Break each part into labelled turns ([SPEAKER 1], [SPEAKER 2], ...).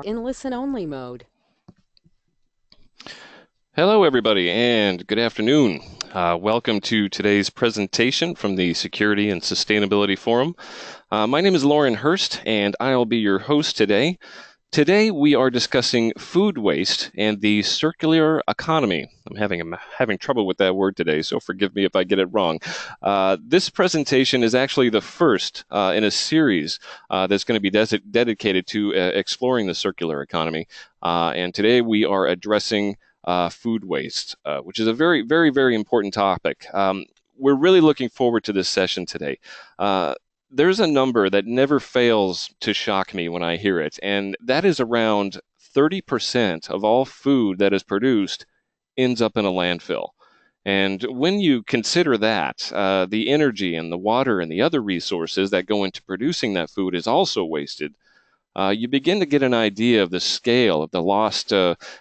[SPEAKER 1] in listen-only mode.
[SPEAKER 2] Hello, everybody, and good afternoon. Welcome to today's presentation from the Security and Sustainability Forum. My name is Lauren Hurst, and I'll be your host today. Today, we are discussing food waste and the circular economy. I'm having trouble with that word today, so forgive me if I get it wrong. This presentation is actually the first in a series that's going to be dedicated to exploring the circular economy. And today, we are addressing food waste, which is a very, very, very important topic. We're really looking forward to this session today. There's a number that never fails to shock me when I hear it, and that is around 30% of all food that is produced ends up in a landfill. And when you consider that, the energy and the water and the other resources that go into producing that food is also wasted, you begin to get an idea of the scale of the lost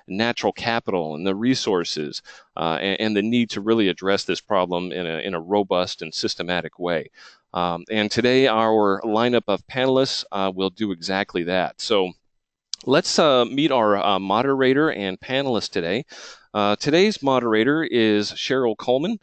[SPEAKER 2] natural capital and the resources and the need to really address this problem in a robust and systematic way. And today, our lineup of panelists will do exactly that. So let's meet our moderator and panelist today. Today's moderator is Cheryl Coleman.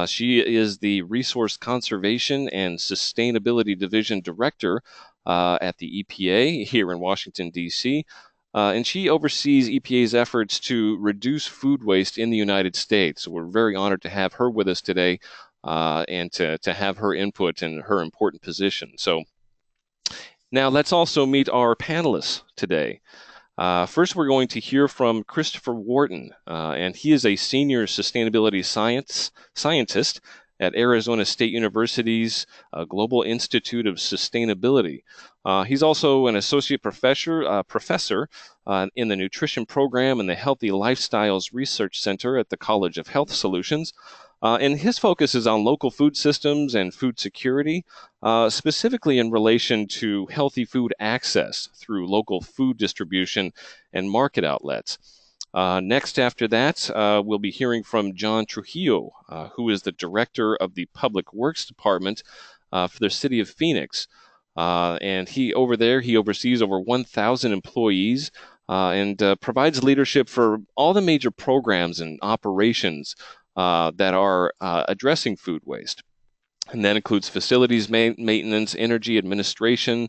[SPEAKER 2] She is the Resource Conservation and Sustainability Division Director at the EPA here in Washington, D.C., and she oversees EPA's efforts to reduce food waste in the United States. So we're very honored to have her with us today and to have her input in her important position. So now let's also meet our panelists today. First, we're going to hear from Christopher Warden, and he is a senior sustainability scientist at Arizona State University's Global Institute of Sustainability. He's also an associate professor in the nutrition program in the Healthy Lifestyles Research Center at the College of Health Solutions. And his focus is on local food systems and food security, specifically in relation to healthy food access through local food distribution and market outlets. Next, after that, we'll be hearing from John Trujillo, who is the director of the Public Works Department for the city of Phoenix. And he oversees over 1,000 employees and provides leadership for all the major programs and operations that are addressing food waste. And that includes facilities maintenance, energy administration,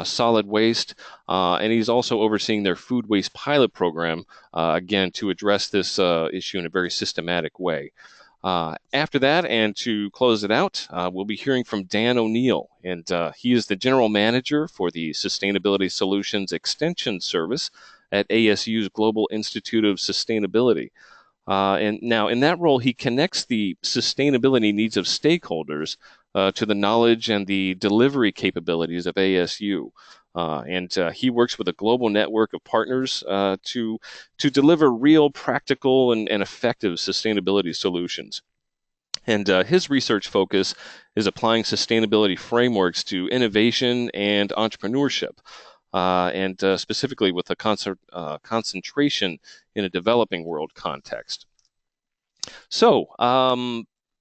[SPEAKER 2] solid waste, and he's also overseeing their food waste pilot program, again, to address this issue in a very systematic way. After that, and to close it out, we'll be hearing from Dan O'Neill, and he is the general manager for the Sustainability Solutions Extension Service at ASU's Global Institute of Sustainability. And now, in that role, he connects the sustainability needs of stakeholders to the knowledge and the delivery capabilities of ASU. And he works with a global network of partners to deliver real, practical, and effective sustainability solutions. And his research focus is applying sustainability frameworks to innovation and entrepreneurship. And specifically with a concentration in a developing world context. So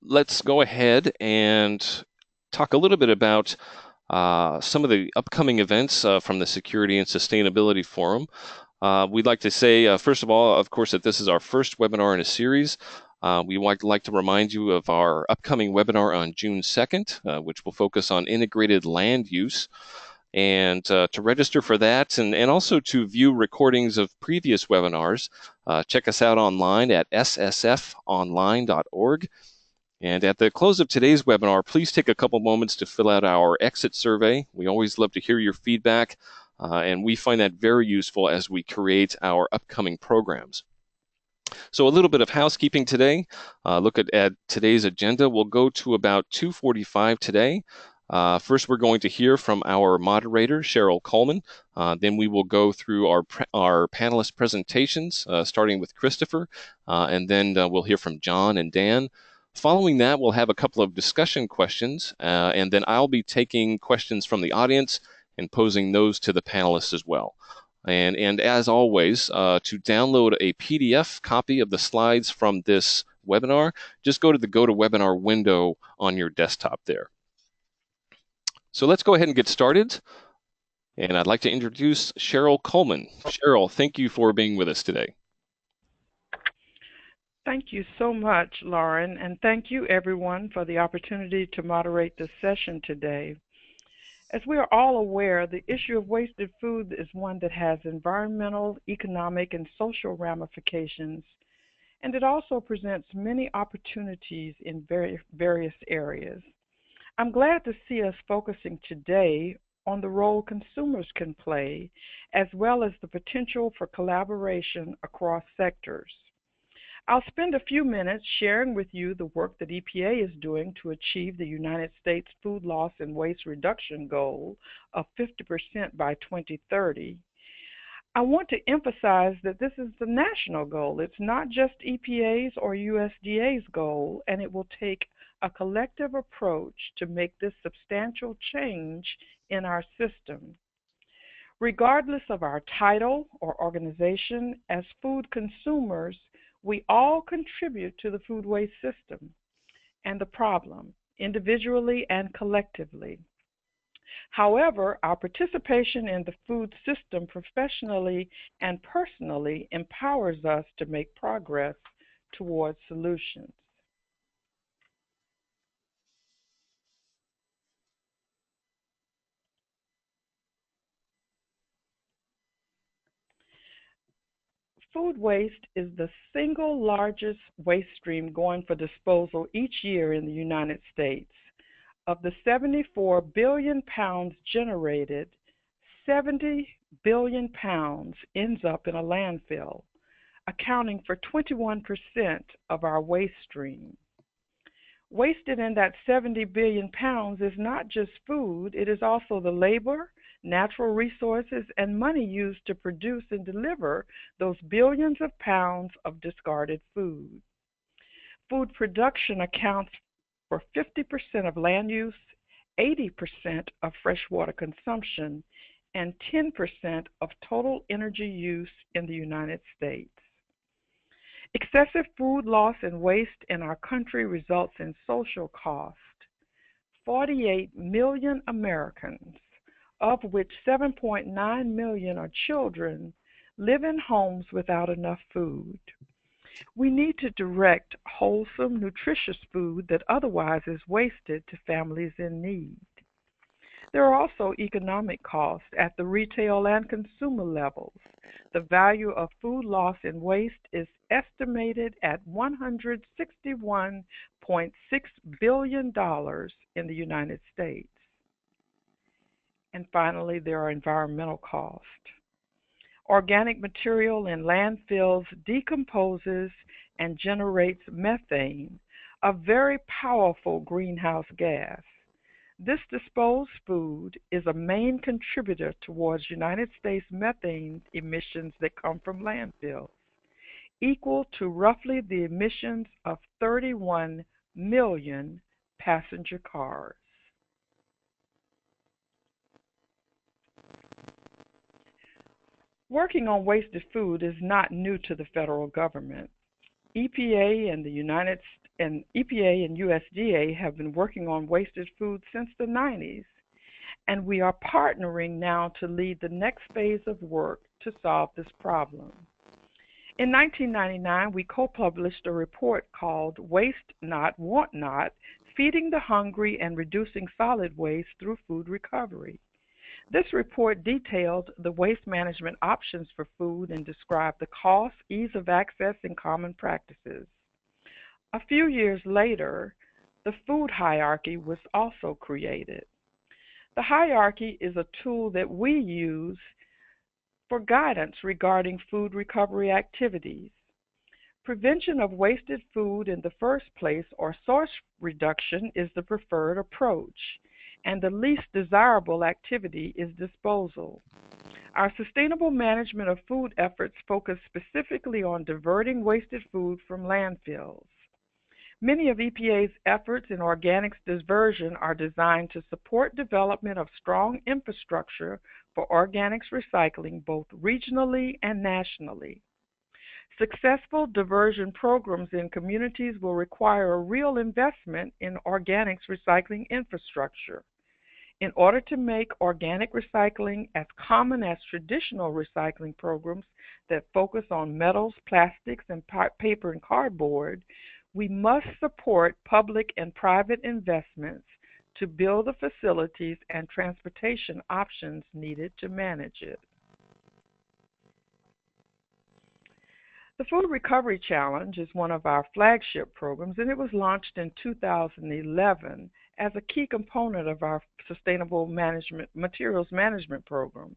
[SPEAKER 2] let's go ahead and talk a little bit about some of the upcoming events from the Security and Sustainability Forum. We'd like to say, first of all, of course, that this is our first webinar in a series. We would like to remind you of our upcoming webinar on June 2nd, which will focus on integrated land use. And to register for that and also to view recordings of previous webinars, check us out online at ssfonline.org. And at the close of today's webinar, please take a couple moments to fill out our exit survey. We always love to hear your feedback, and we find that very useful as we create our upcoming programs. So a little bit of housekeeping today. Look at today's agenda. We'll go to about 2:45 today. First, we're going to hear from our moderator, Cheryl Coleman. Then we will go through our panelist presentations, starting with Christopher, and then we'll hear from John and Dan. Following that, we'll have a couple of discussion questions, and then I'll be taking questions from the audience and posing those to the panelists as well. And as always, to download a PDF copy of the slides from this webinar, just go to the GoToWebinar window on your desktop there. So let's go ahead and get started. And I'd like to introduce Cheryl Coleman. Cheryl, thank you for being with us today.
[SPEAKER 1] Thank you so much, Lauren, and thank you everyone for the opportunity to moderate this session today. As we are all aware, the issue of wasted food is one that has environmental, economic, and social ramifications, and it also presents many opportunities in various areas. I'm glad to see us focusing today on the role consumers can play, as well as the potential for collaboration across sectors. I'll spend a few minutes sharing with you the work that EPA is doing to achieve the United States food loss and waste reduction goal of 50% by 2030. I want to emphasize that this is the national goal. It's not just EPA's or USDA's goal, and it will take a collective approach to make this substantial change in our system. Regardless of our title or organization, as food consumers, we all contribute to the food waste system and the problem, individually and collectively. However, our participation in the food system professionally and personally empowers us to make progress towards solutions. Food waste is the single largest waste stream going for disposal each year in the United States. Of the 74 billion pounds generated, 70 billion pounds ends up in a landfill, accounting for 21% of our waste stream. Wasted in that 70 billion pounds is not just food, it is also the labor, natural resources, and money used to produce and deliver those billions of pounds of discarded food. Food production accounts for 50% of land use, 80% of freshwater consumption, and 10% of total energy use in the United States. Excessive food loss and waste in our country results in social cost. 48 million Americans, of which 7.9 million are children, live in homes without enough food. We need to direct wholesome, nutritious food that otherwise is wasted to families in need. There are also economic costs at the retail and consumer levels. The value of food loss and waste is estimated at $161.6 billion in the United States. And finally, there are environmental costs. Organic material in landfills decomposes and generates methane, a very powerful greenhouse gas. This disposed food is a main contributor towards United States methane emissions that come from landfills, equal to roughly the emissions of 31 million passenger cars. Working on wasted food is not new to the federal government. EPA and the United and EPA and USDA have been working on wasted food since the 90s, and we are partnering now to lead the next phase of work to solve this problem. In 1999, we co-published a report called Waste Not, Want Not, Feeding the Hungry and Reducing Solid Waste Through Food Recovery. This report detailed the waste management options for food and described the cost, ease of access, and common practices. A few years later, the food hierarchy was also created. The hierarchy is a tool that we use for guidance regarding food recovery activities. Prevention of wasted food in the first place, or source reduction, is the preferred approach, and the least desirable activity is disposal. Our sustainable management of food efforts focus specifically on diverting wasted food from landfills. Many of EPA's efforts in organics diversion are designed to support development of strong infrastructure for organics recycling both regionally and nationally. Successful diversion programs in communities will require a real investment in organics recycling infrastructure. In order to make organic recycling as common as traditional recycling programs that focus on metals, plastics, and paper and cardboard, we must support public and private investments to build the facilities and transportation options needed to manage it. The Food Recovery Challenge is one of our flagship programs, and it was launched in 2011 as a key component of our sustainable management materials management program.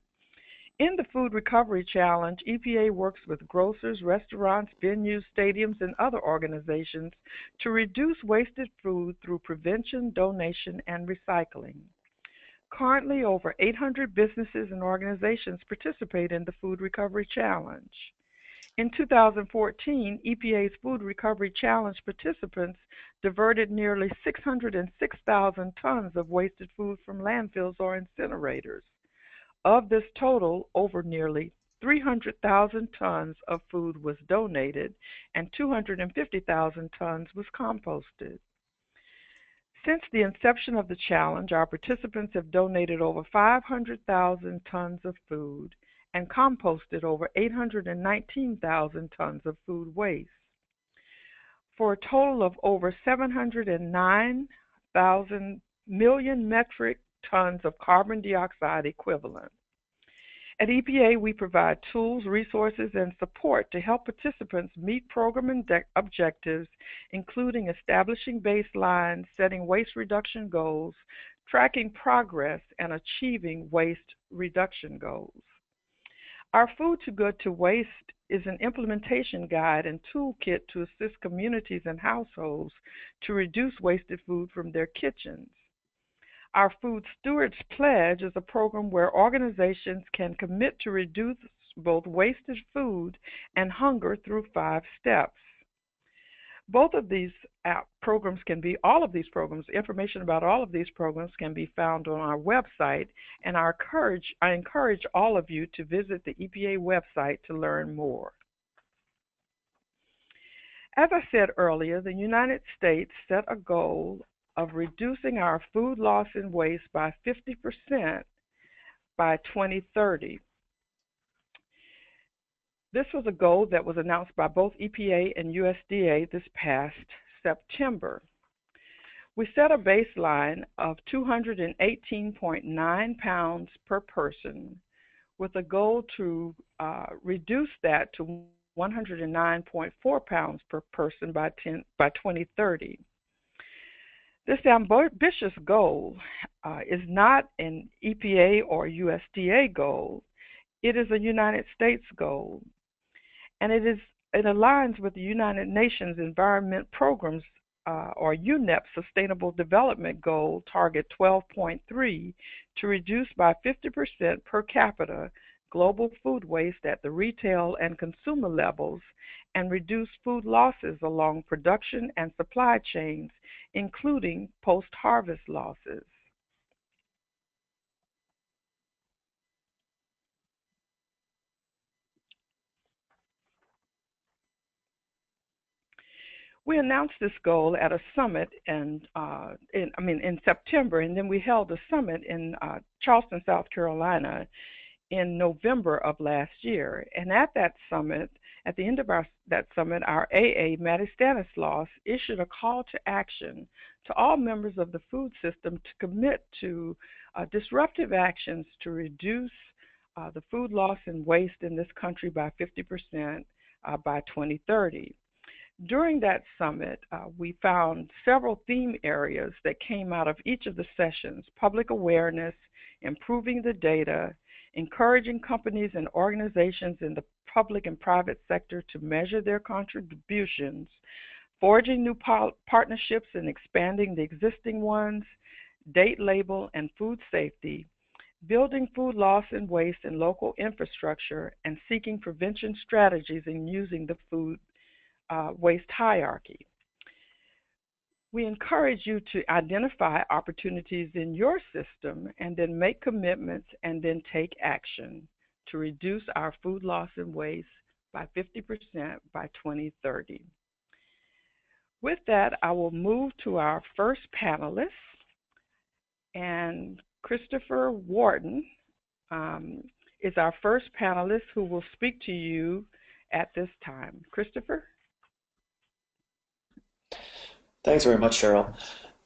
[SPEAKER 1] In the Food Recovery Challenge, EPA works with grocers, restaurants, venues, stadiums, and other organizations to reduce wasted food through prevention, donation, and recycling. Currently, over 800 businesses and organizations participate in the Food Recovery Challenge. In 2014, EPA's Food Recovery Challenge participants diverted nearly 606,000 tons of wasted food from landfills or incinerators. Of this total, over nearly 300,000 tons of food was donated and 250,000 tons was composted. Since the inception of the challenge, our participants have donated over 500,000 tons of food and composted over 819,000 tons of food waste, for a total of over 709,000 million metric tons of carbon dioxide equivalent. At EPA, we provide tools, resources, and support to help participants meet program objectives, including establishing baselines, setting waste reduction goals, tracking progress, and achieving waste reduction goals. Our Food Too Good to Waste is an implementation guide and toolkit to assist communities and households to reduce wasted food from their kitchens. Our Food Stewards Pledge is a program where organizations can commit to reduce both wasted food and hunger through 5 steps. Both of these programs all of these programs, information about all of these programs can be found on our website, and I encourage all of you to visit the EPA website to learn more. As I said earlier, the United States set a goal of reducing our food loss and waste by 50% by 2030. This was a goal that was announced by both EPA and USDA this past September. We set a baseline of 218.9 pounds per person with a goal to reduce that to 109.4 pounds per person by 2030. This ambitious goal is not an EPA or USDA goal. It is a United States goal, and it aligns with the United Nations Environment Programs or UNEP Sustainable Development Goal Target 12.3 to reduce by 50% per capita global food waste at the retail and consumer levels and reduce food losses along production and supply chains, including post-harvest losses. We announced this goal at a summit in September, and then we held a summit in Charleston, South Carolina, in November of last year. And at that summit, at the end of that summit, our AA, Mattie Stanislaus, issued a call to action to all members of the food system to commit to disruptive actions to reduce the food loss and waste in this country by 50% by 2030. During that summit, we found several theme areas that came out of each of the sessions: public awareness, improving the data, encouraging companies and organizations in the public and private sector to measure their contributions, forging new partnerships and expanding the existing ones, date label and food safety, building food loss and waste in local infrastructure, and seeking prevention strategies in using the food waste hierarchy. We encourage you to identify opportunities in your system and then make commitments and then take action to reduce our food loss and waste by 50% by 2030. With that, I will move to our first panelist, and Christopher Warden is our first panelist who will speak to you at this time. Christopher?
[SPEAKER 3] Thanks very much, Cheryl.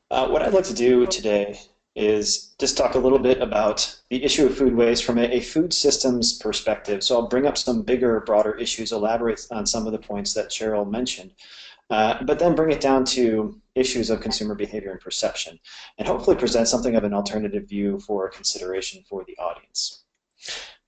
[SPEAKER 3] What I'd like to do today is just talk a little bit about the issue of food waste from a food systems perspective. So I'll bring up some bigger, broader issues, elaborate on some of the points that Cheryl mentioned, but then bring it down to issues of consumer behavior and perception, and hopefully present something of an alternative view for consideration for the audience.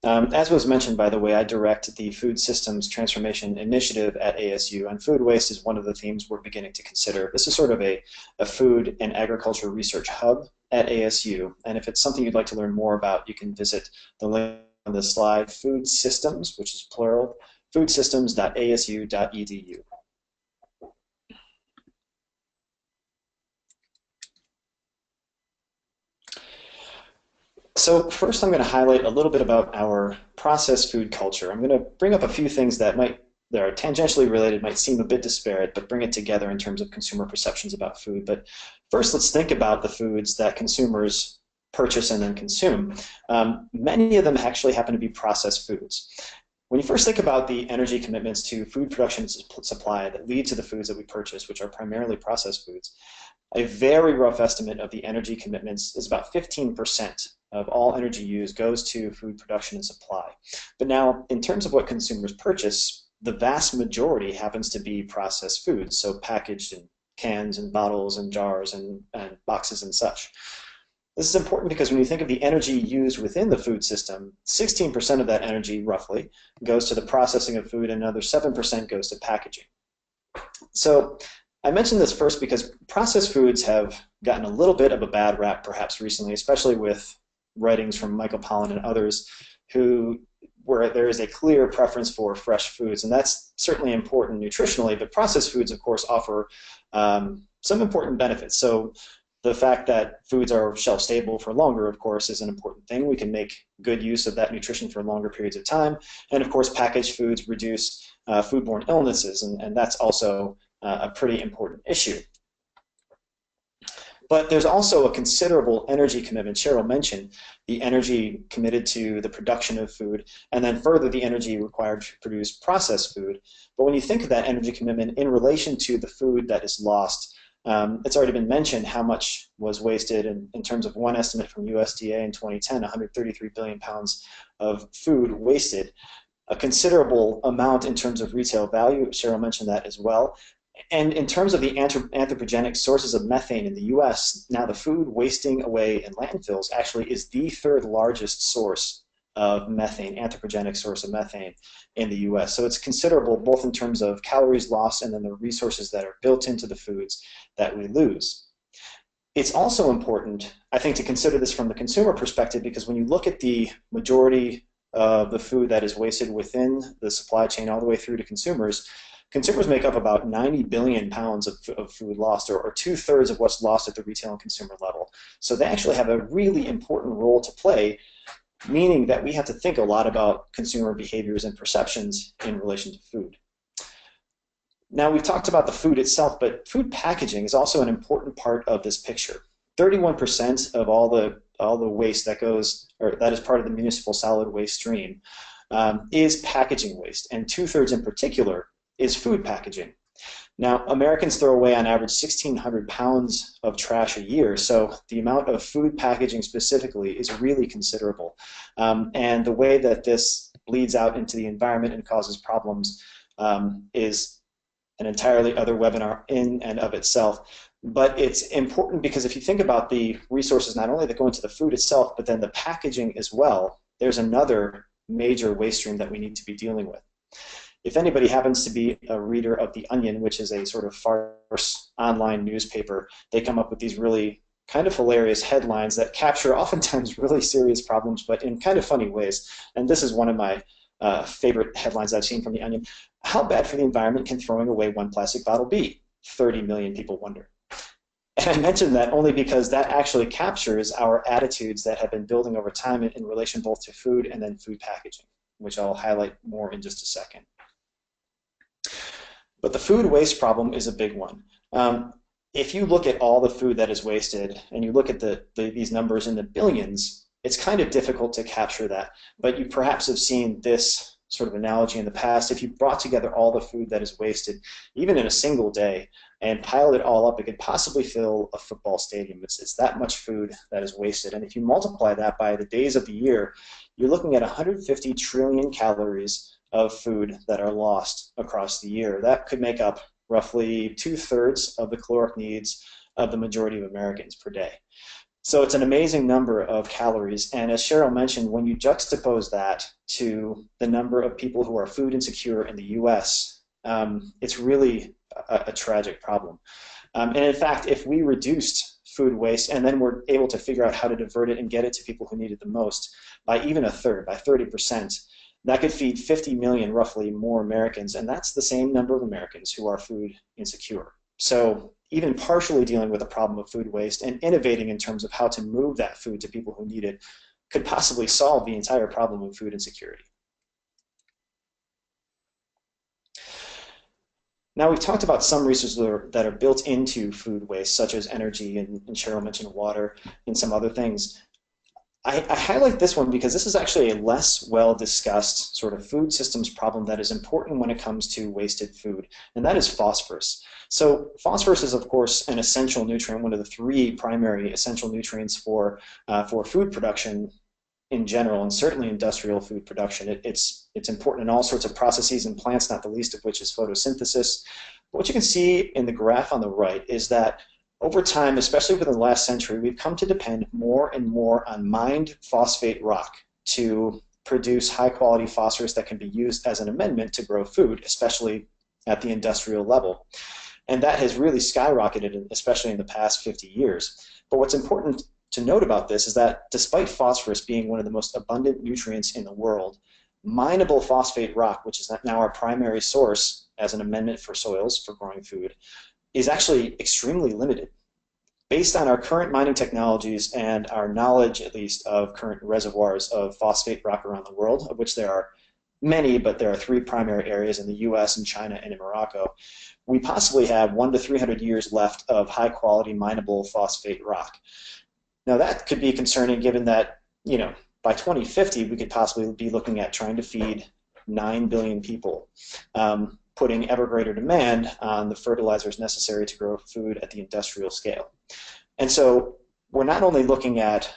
[SPEAKER 3] As was mentioned, by the way, I direct the Food Systems Transformation Initiative at ASU, and food waste is one of the themes we're beginning to consider. This is sort of a food and agriculture research hub at ASU, and if it's something you'd like to learn more about, you can visit the link on the slide, Food Systems, which is plural, foodsystems.asu.edu. So first I'm going to highlight a little bit about our processed food culture. I'm going to bring up a few things that are tangentially related, might seem a bit disparate, but bring it together in terms of consumer perceptions about food. But first, let's think about the foods that consumers purchase and then consume. Many of them actually happen to be processed foods. When you first think about the energy commitments to food production and supply that lead to the foods that we purchase, which are primarily processed foods, a very rough estimate of the energy commitments is about 15% of all energy used goes to food production and supply. But now, in terms of what consumers purchase, the vast majority happens to be processed foods, so packaged in cans and bottles and jars and boxes and such. This is important because when you think of the energy used within the food system, 16% of that energy, roughly, goes to the processing of food and another 7% goes to packaging. So I mentioned this first because processed foods have gotten a little bit of a bad rap perhaps recently, especially with writings from Michael Pollan and others where there is a clear preference for fresh foods, and that's certainly important nutritionally, but processed foods, of course, offer some important benefits. So the fact that foods are shelf stable for longer, of course, is an important thing. We can make good use of that nutrition for longer periods of time, and of course, packaged foods reduce foodborne illnesses, and that's also a pretty important issue. But there's also a considerable energy commitment. Cheryl mentioned the energy committed to the production of food, and then further the energy required to produce processed food. But when you think of that energy commitment in relation to the food that is lost, it's already been mentioned how much was wasted in terms of one estimate from USDA in 2010, 133 billion pounds of food wasted. A considerable amount in terms of retail value. Cheryl mentioned that as well. And in terms of the anthropogenic sources of methane in the US, now the food wasting away in landfills actually is the third largest source of methane, anthropogenic source of methane in the US. So it's considerable both in terms of calories lost and then the resources that are built into the foods that we lose. It's also important, I think, to consider this from the consumer perspective, because when you look at the majority of the food that is wasted within the supply chain all the way through to consumers, consumers make up about 90 billion pounds of food lost, or 2/3 of what's lost at the retail and consumer level. So they actually have a really important role to play, meaning that we have to think a lot about consumer behaviors and perceptions in relation to food. Now, we've talked about the food itself, but food packaging is also an important part of this picture. 31% of all the waste that goes, or that is part of the municipal solid waste stream, is packaging waste, and 2/3 in particular is food packaging. Now, Americans throw away on average 1,600 pounds of trash a year, so the amount of food packaging specifically is really considerable. And the way that this bleeds out into the environment and causes problems is an entirely other webinar in and of itself. But it's important because if you think about the resources not only that go into the food itself, but then the packaging as well, there's another major waste stream that we need to be dealing with. If anybody happens to be a reader of The Onion, which is a sort of farce online newspaper, they come up with these really kind of hilarious headlines that capture oftentimes really serious problems, but in kind of funny ways. And this is one of my favorite headlines I've seen from The Onion. How bad for the environment can throwing away one plastic bottle be? 30 million people wonder. And I mention that only because that actually captures our attitudes that have been building over time in relation both to food and then food packaging, which I'll highlight more in just a second. But the food waste problem is a big one. if you look at all the food that is wasted and you look at these numbers in the billions, it's kind of difficult to capture that. But you perhaps have seen this sort of analogy in the past. If you brought together all the food that is wasted, even in a single day, and piled it all up, it could possibly fill a football stadium. It's that much food that is wasted. And if you multiply that by the days of the year, you're looking at 150 trillion calories of food that are lost across the year. That could make up roughly 2/3 of the caloric needs of the majority of Americans per day. So it's an amazing number of calories. And as Cheryl mentioned, when you juxtapose that to the number of people who are food insecure in the US, it's really a tragic problem. And in fact, if we reduced food waste and then we're able to figure out how to divert it and get it to people who need it the most by even a third, by 30%, that could feed 50 million, roughly, more Americans, and that's the same number of Americans who are food insecure. So even partially dealing with the problem of food waste and innovating in terms of how to move that food to people who need it could possibly solve the entire problem of food insecurity. Now, we've talked about some resources that are built into food waste, such as energy, and Cheryl mentioned water and some other things. I highlight this one because this is actually a less well-discussed sort of food systems problem that is important when it comes to wasted food, and that is phosphorus. So phosphorus is, of course, an essential nutrient, one of the 3 primary essential nutrients for food production in general, and certainly industrial food production. It's important in all sorts of processes in plants, not the least of which is photosynthesis. But what you can see in the graph on the right is that over time, especially within the last century, we've come to depend more and more on mined phosphate rock to produce high-quality phosphorus that can be used as an amendment to grow food, especially at the industrial level. And that has really skyrocketed, especially in the past 50 years. But what's important to note about this is that despite phosphorus being one of the most abundant nutrients in the world, mineable phosphate rock, which is now our primary source as an amendment for soils for growing food, is actually extremely limited. Based on our current mining technologies and our knowledge, at least, of current reservoirs of phosphate rock around the world, of which there are many, but there are 3 primary areas in the US and China and in Morocco, we possibly have 100 to 300 years left of high-quality mineable phosphate rock. Now that could be concerning given that, by 2050 we could possibly be looking at trying to feed 9 billion people, putting ever greater demand on the fertilizers necessary to grow food at the industrial scale. And so we're not only looking at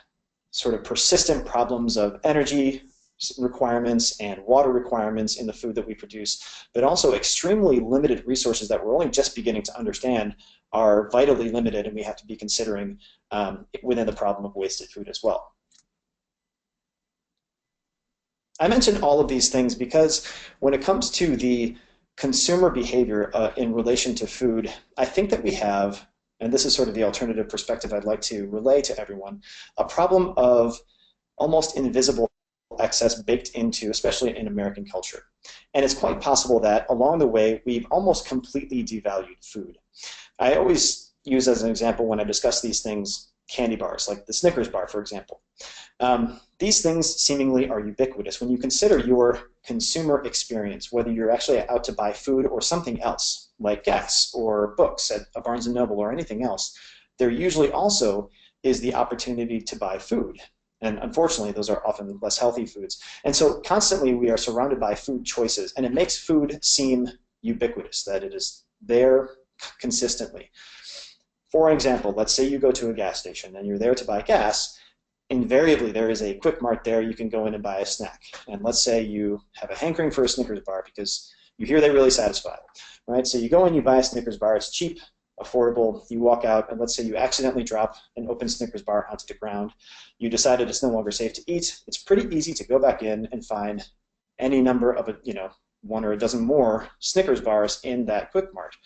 [SPEAKER 3] sort of persistent problems of energy requirements and water requirements in the food that we produce, but also extremely limited resources that we're only just beginning to understand are vitally limited, and we have to be considering within the problem of wasted food as well. I mention all of these things because when it comes to the consumer behavior in relation to food, I think that we have, and this is sort of the alternative perspective I'd like to relay to everyone, a problem of almost invisible excess baked into, especially in American culture. And it's quite possible that along the way, we've almost completely devalued food. I always use as an example when I discuss these things candy bars, like the Snickers bar, for example. These things seemingly are ubiquitous. When you consider your consumer experience, whether you're actually out to buy food or something else, like gas or books at a Barnes & Noble or anything else, there usually also is the opportunity to buy food. And unfortunately, those are often less healthy foods. And so constantly we are surrounded by food choices, and it makes food seem ubiquitous, that it is there consistently. For example, let's say you go to a gas station and you're there to buy gas. Invariably, there is a Quick Mart there. You can go in and buy a snack. And let's say you have a hankering for a Snickers bar because you hear they really satisfy, right? So you go in, you buy a Snickers bar. It's cheap, affordable. You walk out, and let's say you accidentally drop an open Snickers bar onto the ground. You decided it's no longer safe to eat. It's pretty easy to go back in and find any number of, 1 or a dozen more Snickers bars in that Quick Mart.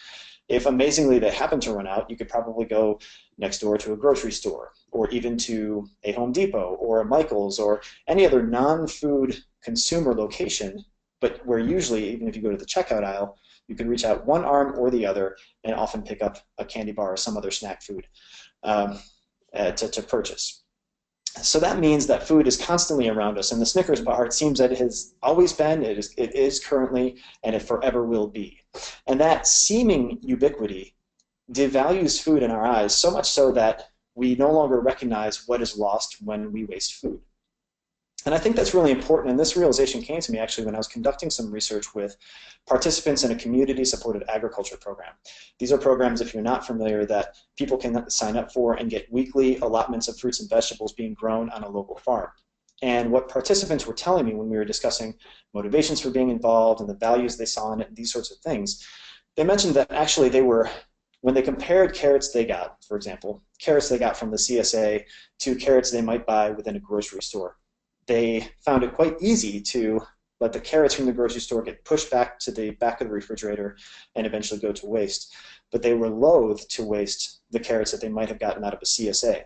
[SPEAKER 3] If amazingly they happen to run out, you could probably go next door to a grocery store, or even to a Home Depot or a Michael's or any other non-food consumer location, but where usually, even if you go to the checkout aisle, you can reach out one arm or the other and often pick up a candy bar or some other snack food to purchase. So that means that food is constantly around us, and the Snickers bar, it seems that it has always been, it is currently, and it forever will be. And that seeming ubiquity devalues food in our eyes, so much so that we no longer recognize what is lost when we waste food. And I think that's really important, and this realization came to me actually when I was conducting some research with participants in a community-supported agriculture program. These are programs, if you're not familiar, that people can sign up for and get weekly allotments of fruits and vegetables being grown on a local farm. And what participants were telling me when we were discussing motivations for being involved and the values they saw in it, these sorts of things, they mentioned that actually when they compared carrots they got, for example, carrots they got from the CSA to carrots they might buy within a grocery store, they found it quite easy to let the carrots from the grocery store get pushed back to the back of the refrigerator and eventually go to waste. But they were loath to waste the carrots that they might have gotten out of a CSA.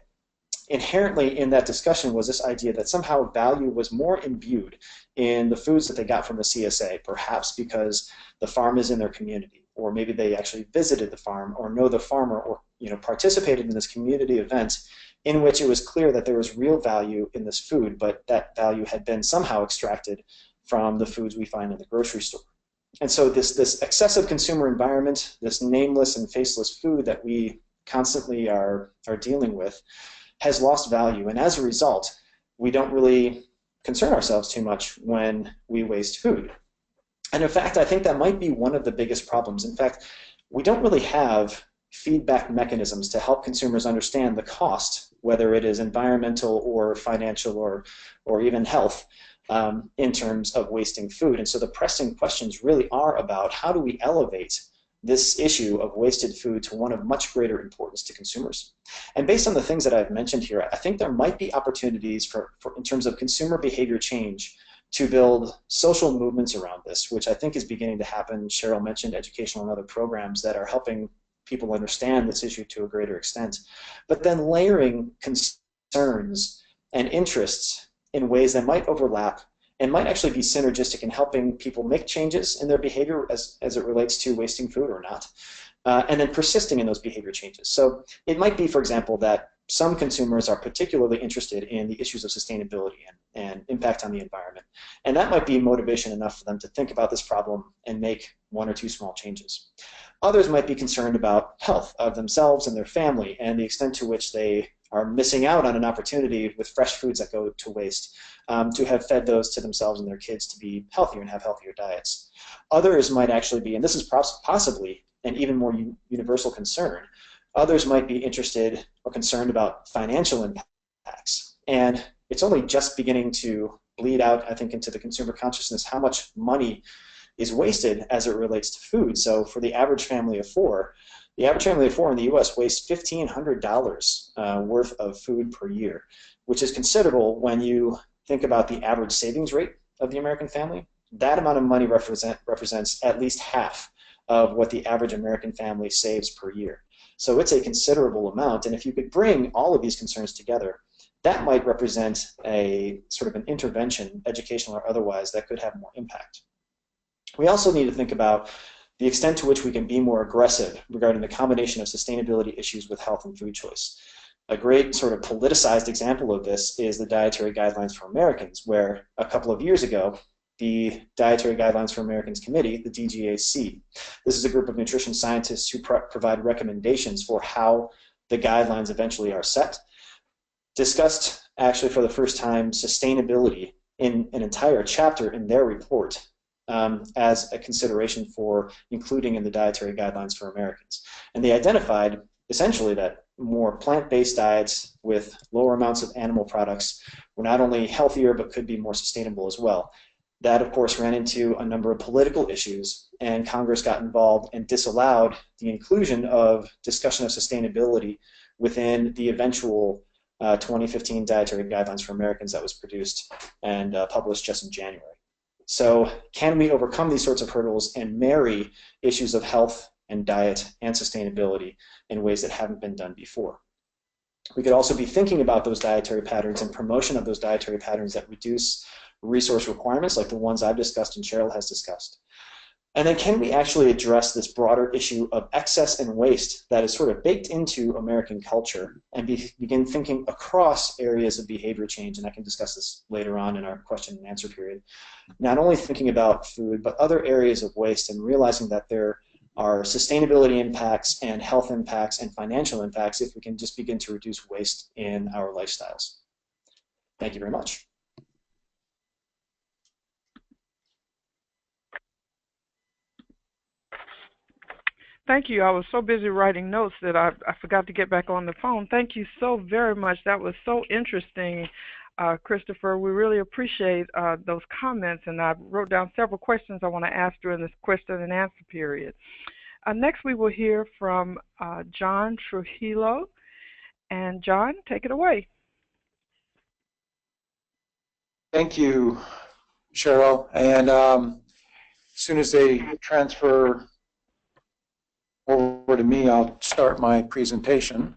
[SPEAKER 3] Inherently in that discussion was this idea that somehow value was more imbued in the foods that they got from the CSA, perhaps because the farm is in their community, or maybe they actually visited the farm or know the farmer, or participated in this community event in which it was clear that there was real value in this food, but that value had been somehow extracted from the foods we find in the grocery store. And so this excessive consumer environment, this nameless and faceless food that we constantly are dealing with, has lost value. And as a result, we don't really concern ourselves too much when we waste food. And in fact, I think that might be one of the biggest problems. In fact, we don't really have feedback mechanisms to help consumers understand the cost, whether it is environmental or financial or even health, in terms of wasting food. And so the pressing questions really are about how do we elevate this issue of wasted food to one of much greater importance to consumers. And based on the things that I've mentioned here, I think there might be opportunities for in terms of consumer behavior change to build social movements around this, which I think is beginning to happen. Cheryl mentioned educational and other programs that are helping people understand this issue to a greater extent, but then layering concerns and interests in ways that might overlap and might actually be synergistic in helping people make changes in their behavior as it relates to wasting food or not, and then persisting in those behavior changes. So it might be, for example, that some consumers are particularly interested in the issues of sustainability and impact on the environment, and that might be motivation enough for them to think about this problem and make one or two small changes. Others might be concerned about health of themselves and their family and the extent to which they are missing out on an opportunity with fresh foods that go to waste, to have fed those to themselves and their kids to be healthier and have healthier diets. Others might actually be, and this is possibly an even more universal concern, others might be interested or concerned about financial impacts. And it's only just beginning to bleed out, I think, into the consumer consciousness how much money is wasted as it relates to food. So for the average family of four in the US wastes $1,500 worth of food per year, which is considerable when you think about the average savings rate of the American family. That amount of money represents at least half of what the average American family saves per year. So it's a considerable amount, and if you could bring all of these concerns together, that might represent a sort of an intervention, educational or otherwise, that could have more impact. We also need to think about the extent to which we can be more aggressive regarding the combination of sustainability issues with health and food choice. A great sort of politicized example of this is the Dietary Guidelines for Americans, where a couple of years ago, the Dietary Guidelines for Americans Committee, the DGAC, this is a group of nutrition scientists who provide recommendations for how the guidelines eventually are set, discussed actually for the first time sustainability in an entire chapter in their report as a consideration for including in the Dietary Guidelines for Americans. And they identified essentially that more plant-based diets with lower amounts of animal products were not only healthier but could be more sustainable as well. That, of course, ran into a number of political issues, and Congress got involved and disallowed the inclusion of discussion of sustainability within the eventual 2015 Dietary Guidelines for Americans that was produced and published just in January. So can we overcome these sorts of hurdles and marry issues of health and diet and sustainability in ways that haven't been done before? We could also be thinking about those dietary patterns and promotion of those dietary patterns that reduce resource requirements like the ones I've discussed and Cheryl has discussed. And then can we actually address this broader issue of excess and waste that is sort of baked into American culture and begin thinking across areas of behavior change, and I can discuss this later on in our question and answer period. Not only thinking about food, but other areas of waste and realizing that there our sustainability impacts and health impacts and financial impacts if we can just begin to reduce waste in our lifestyles. Thank you very much.
[SPEAKER 1] Thank you. I was so busy writing notes that I forgot to get back on the phone. Thank you so very much. That was so interesting, Christopher. We really appreciate those comments, and I wrote down several questions I want to ask during this question and answer period. Next, we will hear from John Trujillo. And John, take it away.
[SPEAKER 4] Thank you, Cheryl. And as soon as they transfer over to me, I'll start my presentation.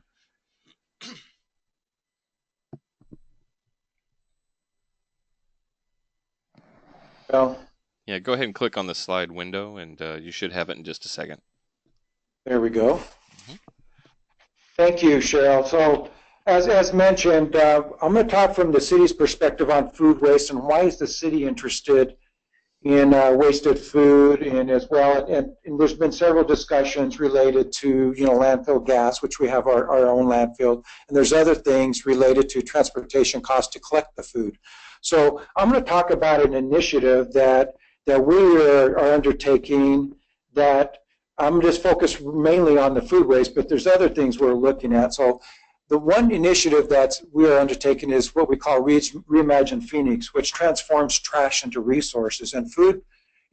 [SPEAKER 4] Well,
[SPEAKER 2] yeah, go ahead and click on the slide window, and you should have it in just a second.
[SPEAKER 4] There we go. Thank you, Cheryl. So, as mentioned, I'm going to talk from the city's perspective on food waste and why is the city interested in wasted food, and as well, and there's been several discussions related to landfill gas, which we have our own landfill, and there's other things related to transportation costs to collect the food. So I'm going to talk about an initiative that we are undertaking that I'm just focused mainly on the food waste, but there's other things we're looking at. So the one initiative that we are undertaking is what we call Reimagine Phoenix, which transforms trash into resources. And food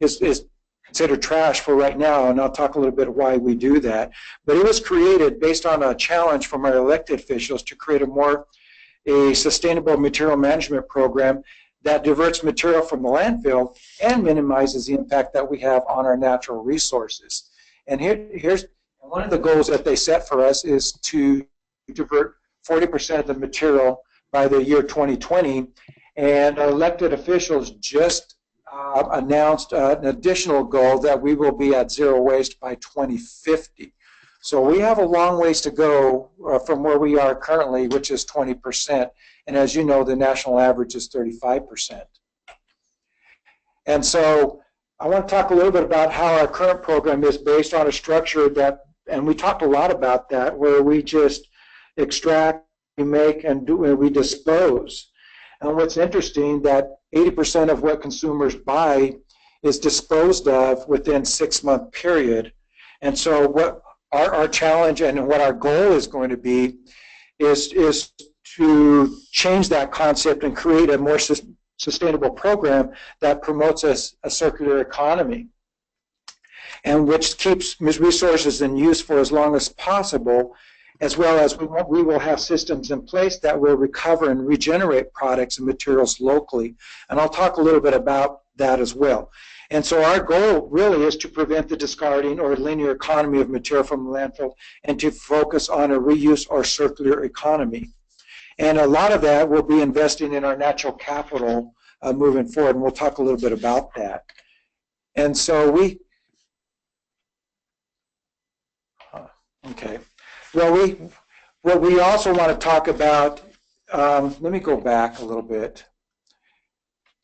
[SPEAKER 4] is considered trash for right now, and I'll talk a little bit why we do that. But it was created based on a challenge from our elected officials to create a sustainable material management program that diverts material from the landfill and minimizes the impact that we have on our natural resources. And here's one of the goals that they set for us is to divert 40% of the material by the year 2020, and our elected officials just announced an additional goal that we will be at zero waste by 2050. So we have a long ways to go from where we are currently, which is 20%, and as you know, the national average is 35%. And so I want to talk a little bit about how our current program is based on a structure that, and we talked a lot about that, where we just extract, we make, and we dispose. And what's interesting, that 80% of what consumers buy is disposed of within a 6-month period. And so what our challenge and what our goal is going to be is to change that concept and create a more sustainable program that promotes a circular economy and which keeps resources in use for as long as possible, as well as we will have systems in place that will recover and regenerate products and materials locally. And I'll talk a little bit about that as well. And so our goal really is to prevent the discarding or linear economy of material from the landfill and to focus on a reuse or circular economy. And a lot of that will be investing in our natural capital moving forward, and we'll talk a little bit about that. And so what we also want to talk about, let me go back a little bit.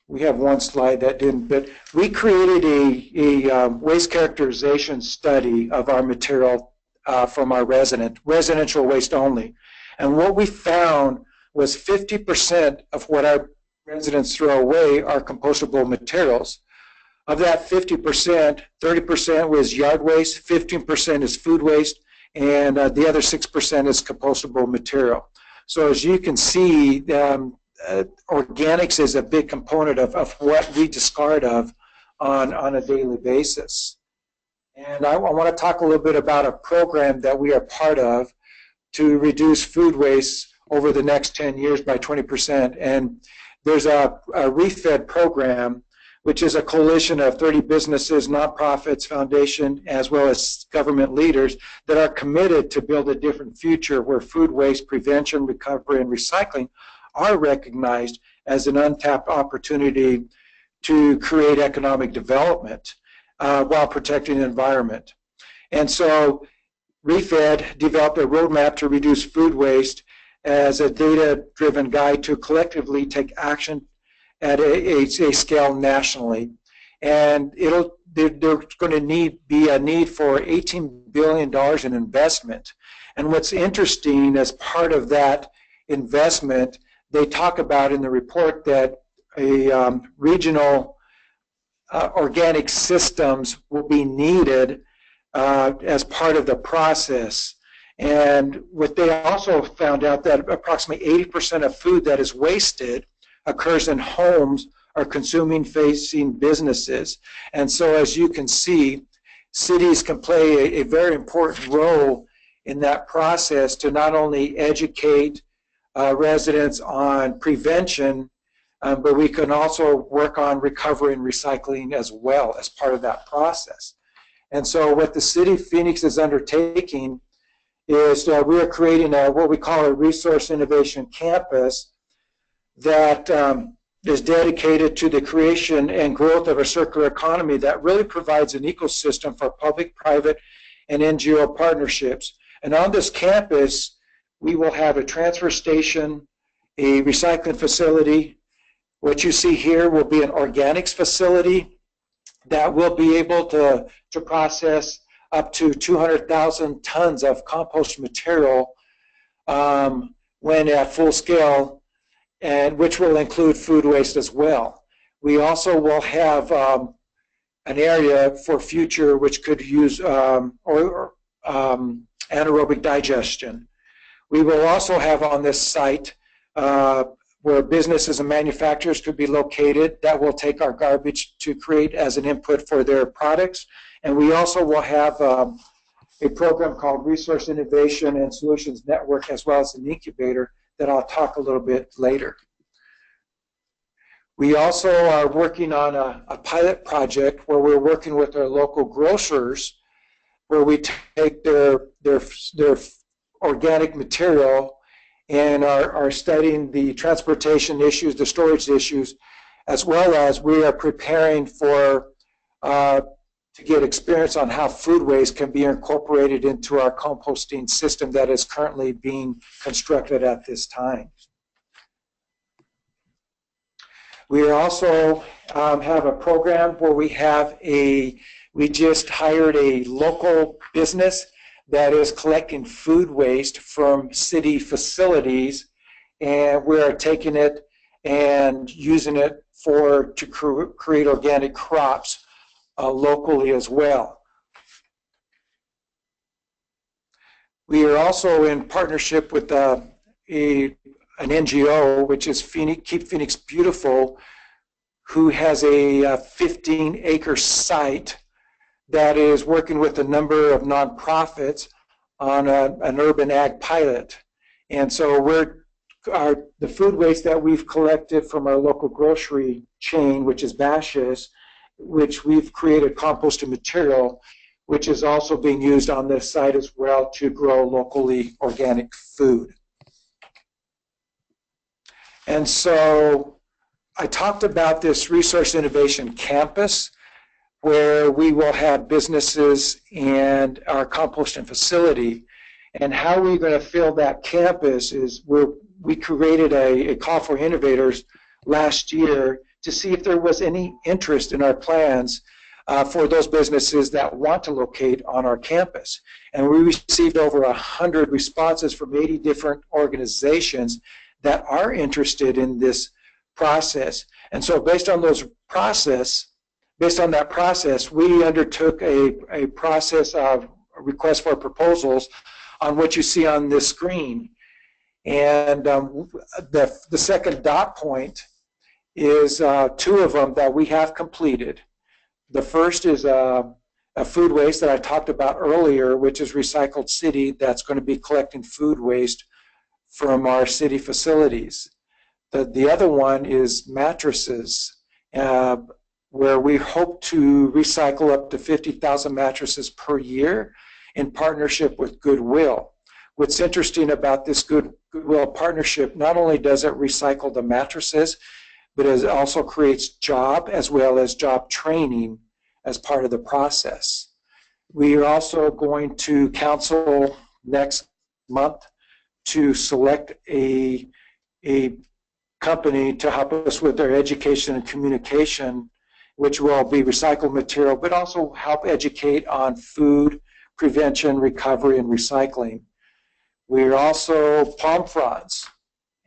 [SPEAKER 4] We have one slide that didn't, but we created a waste characterization study of our material from our residential waste only. And what we found was 50% of what our residents throw away are compostable materials. Of that 50%, 30% was yard waste, 15% is food waste, and the other 6% is compostable material. So as you can see, organics is a big component of what we discard of on a daily basis. And I want to talk a little bit about a program that we are part of to reduce food waste over the next 10 years by 20%. And there's a ReFed program, which is a coalition of 30 businesses, nonprofits, foundation, as well as government leaders that are committed to build a different future where food waste prevention, recovery, and recycling are recognized as an untapped opportunity to create economic development while protecting the environment. And so ReFed developed a roadmap to reduce food waste as a data-driven guide to collectively take action at a scale nationally. and there's going to be a need for $18 billion in investment. And what's interesting, as part of that investment, they talk about in the report that a regional organic systems will be needed as part of the process. And what they also found out that approximately 80% of food that is wasted occurs in homes or consuming facing businesses. And so, as you can see, cities can play a very important role in that process to not only educate residents on prevention, but we can also work on recovery and recycling as well as part of that process. And so what the City of Phoenix is undertaking is we are creating what we call a resource innovation campus that is dedicated to the creation and growth of a circular economy that really provides an ecosystem for public, private, and NGO partnerships. And on this campus, we will have a transfer station, a recycling facility. What you see here will be an organics facility that will be able to process up to 200,000 tons of compost material when at full scale, and which will include food waste as well. We also will have an area for future which could use anaerobic digestion. We will also have on this site where businesses and manufacturers could be located that will take our garbage to create as an input for their products. And we also will have a program called Resource Innovation and Solutions Network, as well as an incubator that I'll talk a little bit later. We also are working on a pilot project where we're working with our local grocers, where we take their organic material and are studying the transportation issues, the storage issues, as well as we are preparing for to get experience on how food waste can be incorporated into our composting system that is currently being constructed at this time. We also have a program where we just hired a local business that is collecting food waste from city facilities, and we are taking it and using it to create organic crops locally as well. We are also in partnership with an NGO, which is Keep Phoenix Beautiful, who has a 15-acre site that is working with a number of nonprofits on an urban ag pilot. And so the food waste that we've collected from our local grocery chain, which is Bashas', which we've created composted material, which is also being used on this site as well to grow locally organic food. And so I talked about this Resource Innovation Campus, where we will have businesses and our composting facility. And how we're going to fill that campus is we created a call for innovators last year to see if there was any interest in our plans for those businesses that want to locate on our campus. And we received over 100 responses from 80 different organizations that are interested in this process. And so based on that process, we undertook a process of request for proposals on what you see on this screen. And the second dot point is two of them that we have completed. The first is a food waste that I talked about earlier, which is Recycled City, that's going to be collecting food waste from our city facilities. The other one is mattresses, where we hope to recycle up to 50,000 mattresses per year in partnership with Goodwill. What's interesting about this Goodwill partnership, not only does it recycle the mattresses, but it also creates job as well as job training as part of the process. We are also going to council next month to select a company to help us with their education and communication which will be recycled material, but also help educate on food prevention, recovery, and recycling. We're also palm fronds.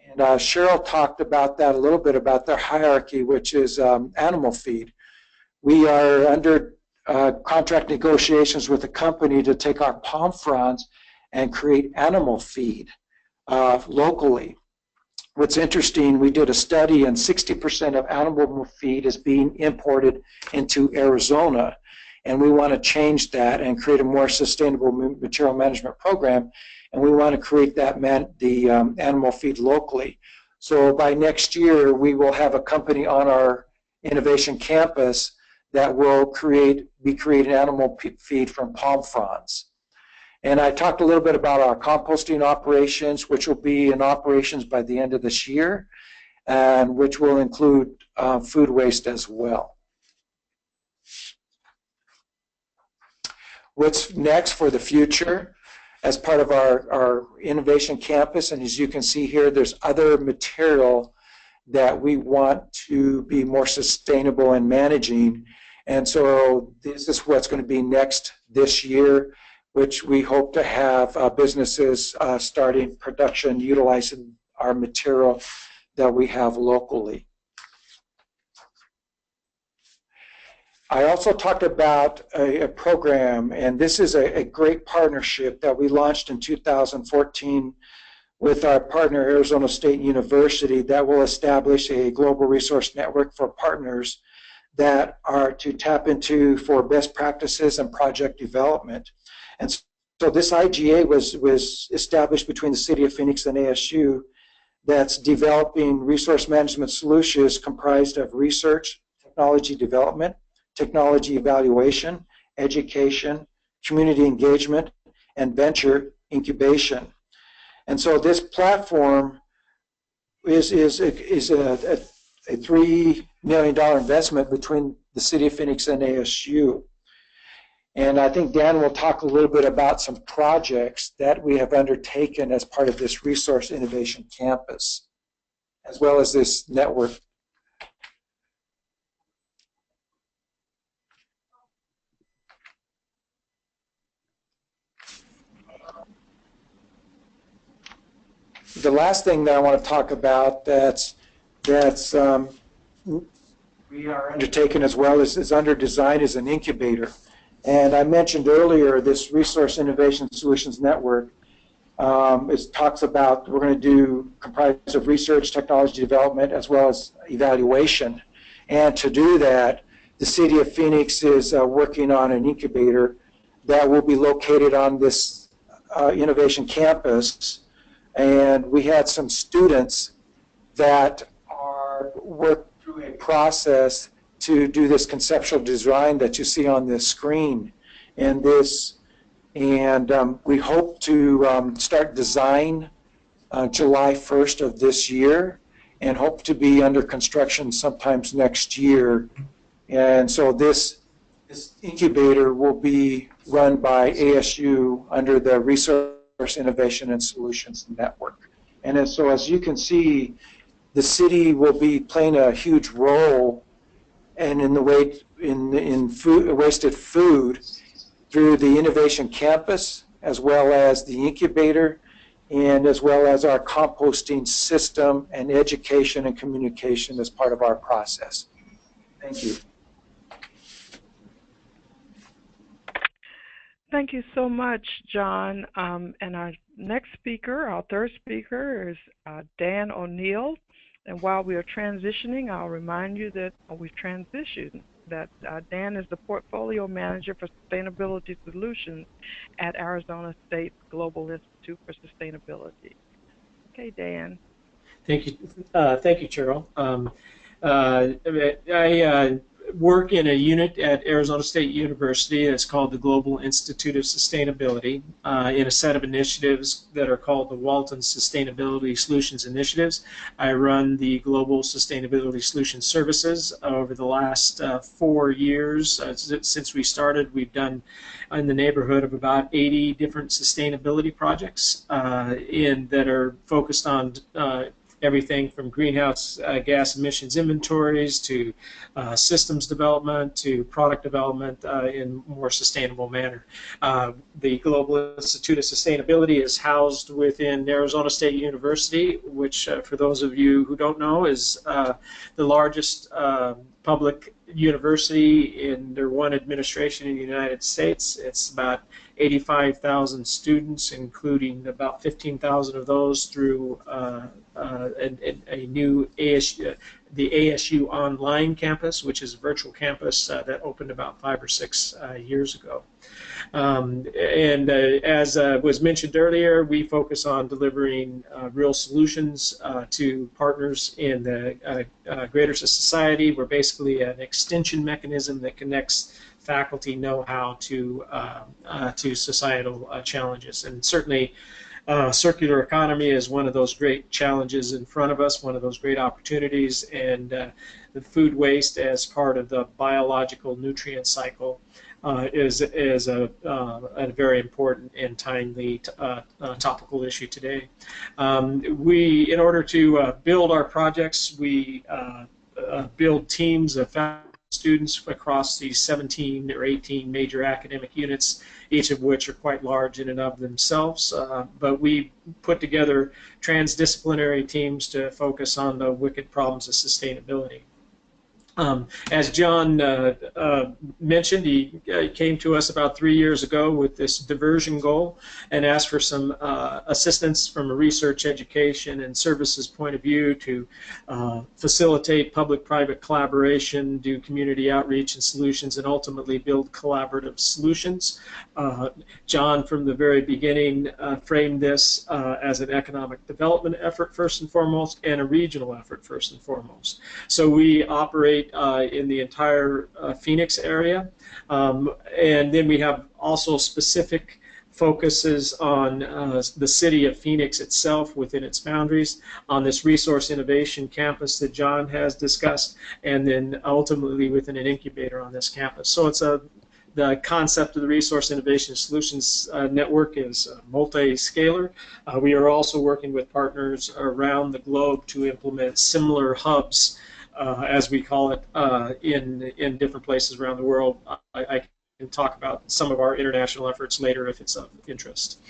[SPEAKER 4] And Cheryl talked about that a little bit, about their hierarchy, which is animal feed. We are under contract negotiations with a company to take our palm fronds and create animal feed locally. What's interesting, we did a study and 60% of animal feed is being imported into Arizona. And we want to change that and create a more sustainable material management program. And we want to create that animal feed locally. So by next year, we will have a company on our innovation campus that will be creating animal feed from palm fronds. And I talked a little bit about our composting operations, which will be in operations by the end of this year, and which will include food waste as well. What's next for the future as part of our innovation campus? And as you can see here, there's other material that we want to be more sustainable in managing. And so this is what's going to be next this year, which we hope to have businesses starting production utilizing our material that we have locally. I also talked about a program, and this is a great partnership that we launched in 2014 with our partner, Arizona State University, that will establish a global resource network for partners that are to tap into for best practices and project development. And so this IGA was established between the City of Phoenix and ASU that's developing resource management solutions comprised of research, technology development, technology evaluation, education, community engagement, and venture incubation. And so this platform is a $3 million investment between the City of Phoenix and ASU. And I think Dan will talk a little bit about some projects that we have undertaken as part of this Resource Innovation Campus, as well as this network. The last thing that I want to talk about that's we are undertaking as well is under design is an incubator. And I mentioned earlier this Resource Innovation Solutions Network. It talks about we're going to do comprised of research, technology development, as well as evaluation. And to do that, the City of Phoenix is working on an incubator that will be located on this innovation campus. And we had some students that are worked through a process to do this conceptual design that you see on this screen. And we hope to start design July 1st of this year, and hope to be under construction sometimes next year. And so this incubator will be run by ASU under the Resource Innovation and Solutions Network. And so as you can see, the city will be playing a huge role and in the way in wasted food through the innovation campus, as well as the incubator, and as well as our composting system and education and communication as part of our process. Thank you.
[SPEAKER 1] Thank you so much, John. And our next speaker, our third speaker, is Dan O'Neill. And while we are transitioning, I'll remind you that we've transitioned, that Dan is the Portfolio Manager for Sustainability Solutions at Arizona State Global Institute for Sustainability. Okay, Dan.
[SPEAKER 5] Thank you, Cheryl. I work in a unit at Arizona State University that's called the Global Institute of Sustainability in a set of initiatives that are called the Walton Sustainability Solutions Initiatives. I run the Global Sustainability Solutions Services. Over the last 4 years since we started, we've done in the neighborhood of about 80 different sustainability projects that are focused on everything from greenhouse gas emissions inventories to systems development to product development in a more sustainable manner. The Global Institute of Sustainability is housed within Arizona State University, which, for those of you who don't know, is the largest public university under one administration in the United States. It's about 85,000 students, including about 15,000 of those through a new ASU, the ASU Online campus, which is a virtual campus that opened about 5 or 6 years ago. As was mentioned earlier, we focus on delivering real solutions to partners in the greater society. We're basically an extension mechanism that connects faculty know-how to societal challenges. And certainly circular economy is one of those great challenges in front of us, one of those great opportunities, and the food waste as part of the biological nutrient cycle is a very important and timely topical issue today. In order to build our projects, we build teams of students across the 17 or 18 major academic units, each of which are quite large in and of themselves. But we put together transdisciplinary teams to focus on the wicked problems of sustainability. As John mentioned, he came to us about 3 years ago with this diversion goal and asked for some assistance from a research, education, and services point of view to facilitate public-private collaboration, do community outreach and solutions, and ultimately build collaborative solutions. John, from the very beginning, framed this as an economic development effort first and foremost, and a regional effort first and foremost. So we operate in the entire Phoenix area, and then we have also specific focuses on the city of Phoenix itself within its boundaries, on this resource innovation campus that John has discussed, and then ultimately within an incubator on this campus. So it's the concept of the Resource Innovation Solutions Network is multi-scalar. We are also working with partners around the globe to implement similar hubs, as we call it, in different places around the world. I can talk about some of our international efforts later if it's of interest.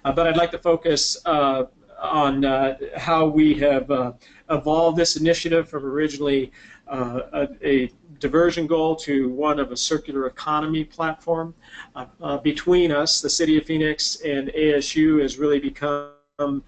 [SPEAKER 5] But I'd like to focus on how we have evolved this initiative from originally a diversion goal to one of a circular economy platform. Between us, the City of Phoenix and ASU has really become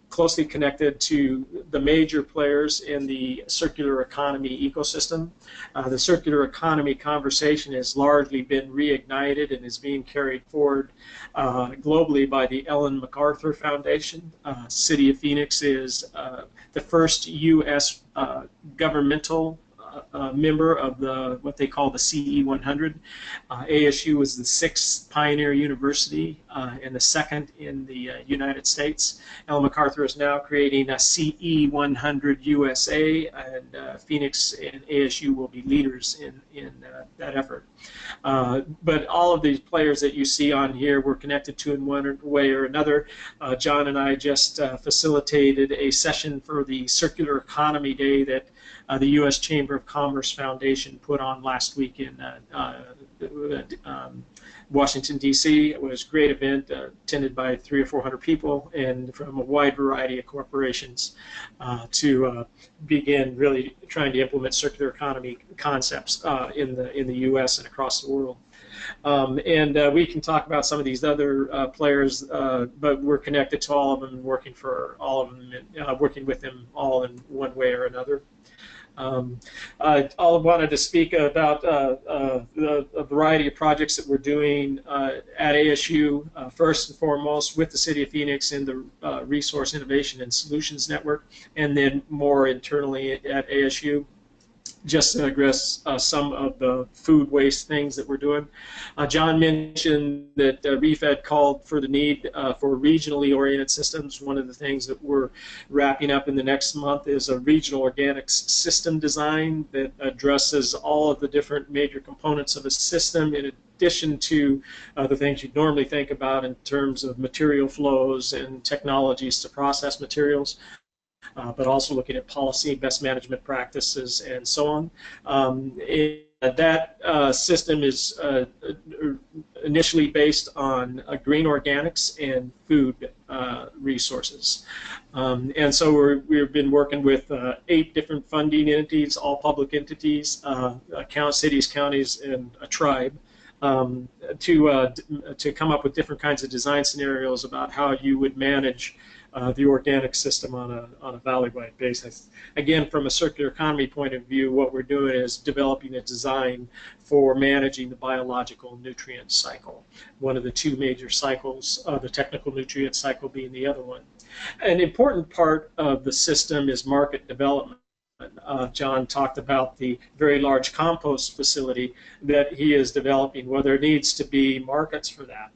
[SPEAKER 5] closely connected to the major players in the circular economy ecosystem. The circular economy conversation has largely been reignited and is being carried forward globally by the Ellen MacArthur Foundation. City of Phoenix is the first U.S. Governmental member of what they call the CE 100. ASU was the 6th pioneer university and the 2nd in the United States. Ellen MacArthur is now creating a CE 100 USA, and Phoenix and ASU will be leaders in that effort. But all of these players that you see on here we're connected to in one way or another. John and I just facilitated a session for the Circular Economy Day that the U.S. Chamber of Commerce Foundation put on last week in Washington, D.C. It was a great event attended by 300 or 400 people and from a wide variety of corporations to begin really trying to implement circular economy concepts in the U.S. and across the world. We can talk about some of these other players, but we're connected to all of them and working for all of them, working with them all in one way or another. I wanted to speak about a variety of projects that we're doing at ASU, first and foremost with the City of Phoenix in the Resource Innovation and Solutions Network, and then more internally at ASU, just to address some of the food waste things that we're doing. John mentioned that REFED called for the need for regionally oriented systems. One of the things that we're wrapping up in the next month is a regional organics system design that addresses all of the different major components of a system in addition to the things you'd normally think about in terms of material flows and technologies to process materials. but also looking at policy, best management practices, and so on. That system is initially based on green organics and food resources. And so we've been working with 8 different funding entities, all public entities, cities, counties, and a tribe, to come up with different kinds of design scenarios about how you would manage the organic system on a valley-wide basis. Again, from a circular economy point of view, what we're doing is developing a design for managing the biological nutrient cycle. One of the 2 major cycles, the technical nutrient cycle being the other one. An important part of the system is market development. John talked about the very large compost facility that he is developing. Well, there needs to be markets for that.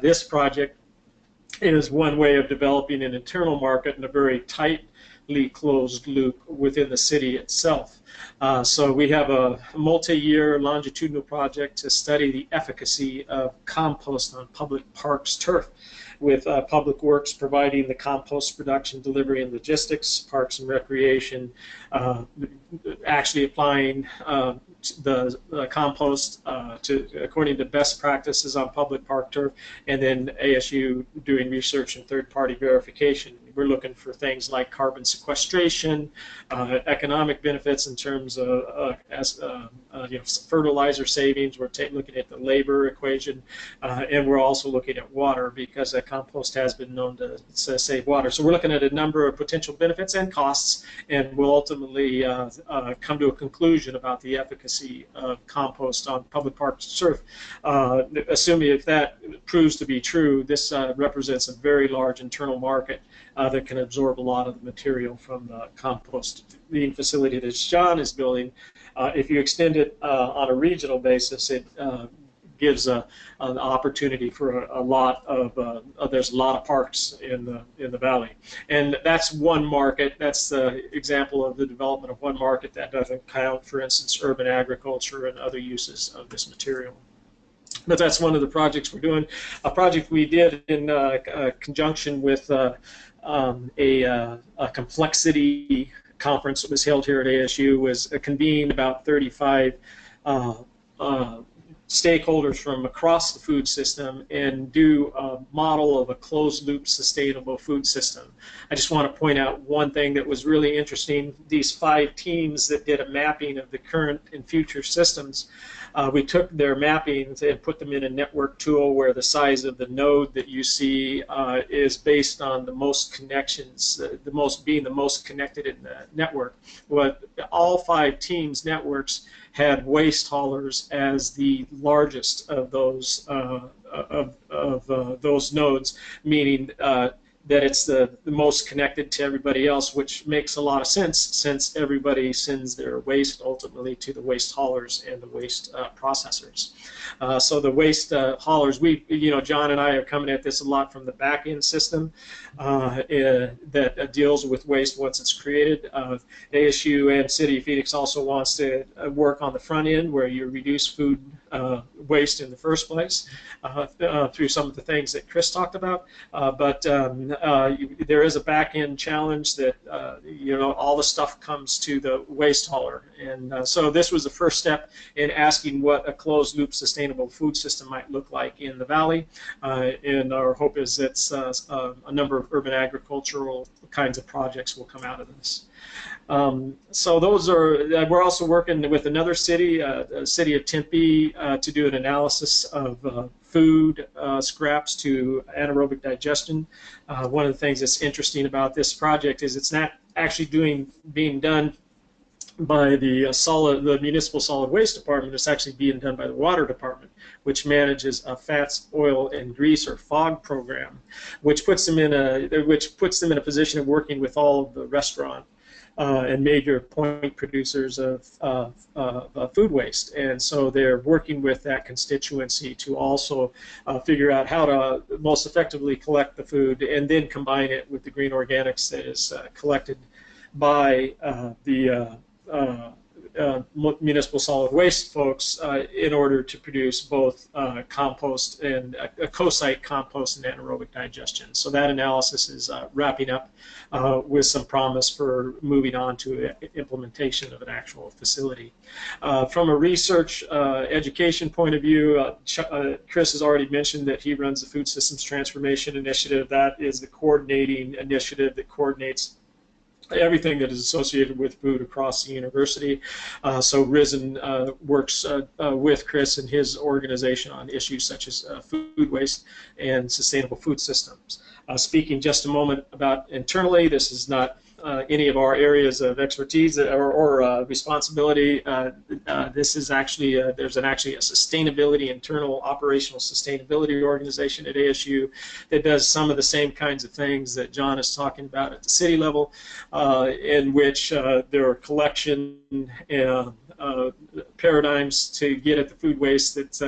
[SPEAKER 5] This project is one way of developing an internal market in a very tightly closed loop within the city itself. So we have a multi-year longitudinal project to study the efficacy of compost on public parks turf, with Public Works providing the compost production, delivery, and logistics, Parks and Recreation actually applying the compost according to best practices on public park turf, and then ASU doing research and third-party verification. We're looking for things like carbon sequestration, economic benefits in terms of fertilizer savings. We're looking at the labor equation, and we're also looking at water, because compost has been known to save water. So we're looking at a number of potential benefits and costs, and we'll ultimately come to a conclusion about the efficacy of compost on public parks turf. Assuming if that proves to be true, this represents a very large internal market that can absorb a lot of the material from the composting facility that John is building. If you extend it on a regional basis, it gives an opportunity for a lot of there's a lot of parks in the valley, and that's one market. That's the example of the development of one market that doesn't count, for instance, urban agriculture and other uses of this material. But that's one of the projects we're doing. A project we did in conjunction with a complexity conference that was held here at ASU was convened about 35 stakeholders from across the food system and do a model of a closed-loop sustainable food system. I just want to point out one thing that was really interesting. These 5 teams that did a mapping of the current and future systems, we took their mappings and put them in a network tool where the size of the node that you see is based on the most connections, being the most connected in the network. What all 5 teams' networks had waste haulers as the largest of those nodes, meaning that it's the most connected to everybody else, which makes a lot of sense since everybody sends their waste ultimately to the waste haulers and the waste processors. So the waste haulers, John and I are coming at this a lot from the back end system that deals with waste once it's created. ASU and City of Phoenix also wants to work on the front end where you reduce food waste in the first place through some of the things that Chris talked about. But there is a back-end challenge that all the stuff comes to the waste hauler, and so this was the first step in asking what a closed-loop sustainable food system might look like in the valley. And our hope is that a number of urban agricultural kinds of projects will come out of this. So those are. We're also working with another city, the city of Tempe, to do an analysis of food scraps to anaerobic digestion. One of the things that's interesting about this project is it's not actually being done by the municipal solid waste department. It's actually being done by the water department, which manages a fats, oil, and grease or FOG program, which puts them in a position of working with all of the restaurant and major point producers of food waste. And so they're working with that constituency to also figure out how to most effectively collect the food and then combine it with the green organics that is collected by the municipal solid waste folks in order to produce both compost and a co-site compost and anaerobic digestion. So that analysis is wrapping up with some promise for moving on to implementation of an actual facility. From a research education point of view, Chris has already mentioned that he runs the Food Systems Transformation Initiative. That is the coordinating initiative that coordinates everything that is associated with food across the university. So Risen works with Chris and his organization on issues such as food waste and sustainable food systems. Speaking just a moment about internally, this is not any of our areas of expertise or responsibility. This is actually, there's actually a sustainability, internal operational sustainability organization at ASU that does some of the same kinds of things that John is talking about at the city level, in which there are collection paradigms to get at the food waste that's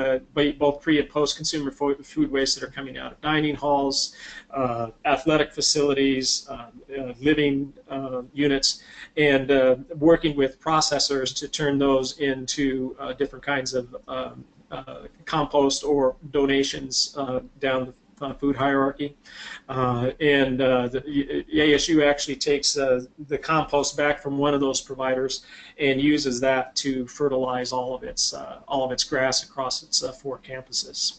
[SPEAKER 5] both pre and post consumer food waste that are coming out of dining halls, athletic facilities, living units, and working with processors to turn those into different kinds of compost or donations down the food hierarchy. The ASU actually takes the compost back from one of those providers and uses that to fertilize all of its grass across its 4 campuses.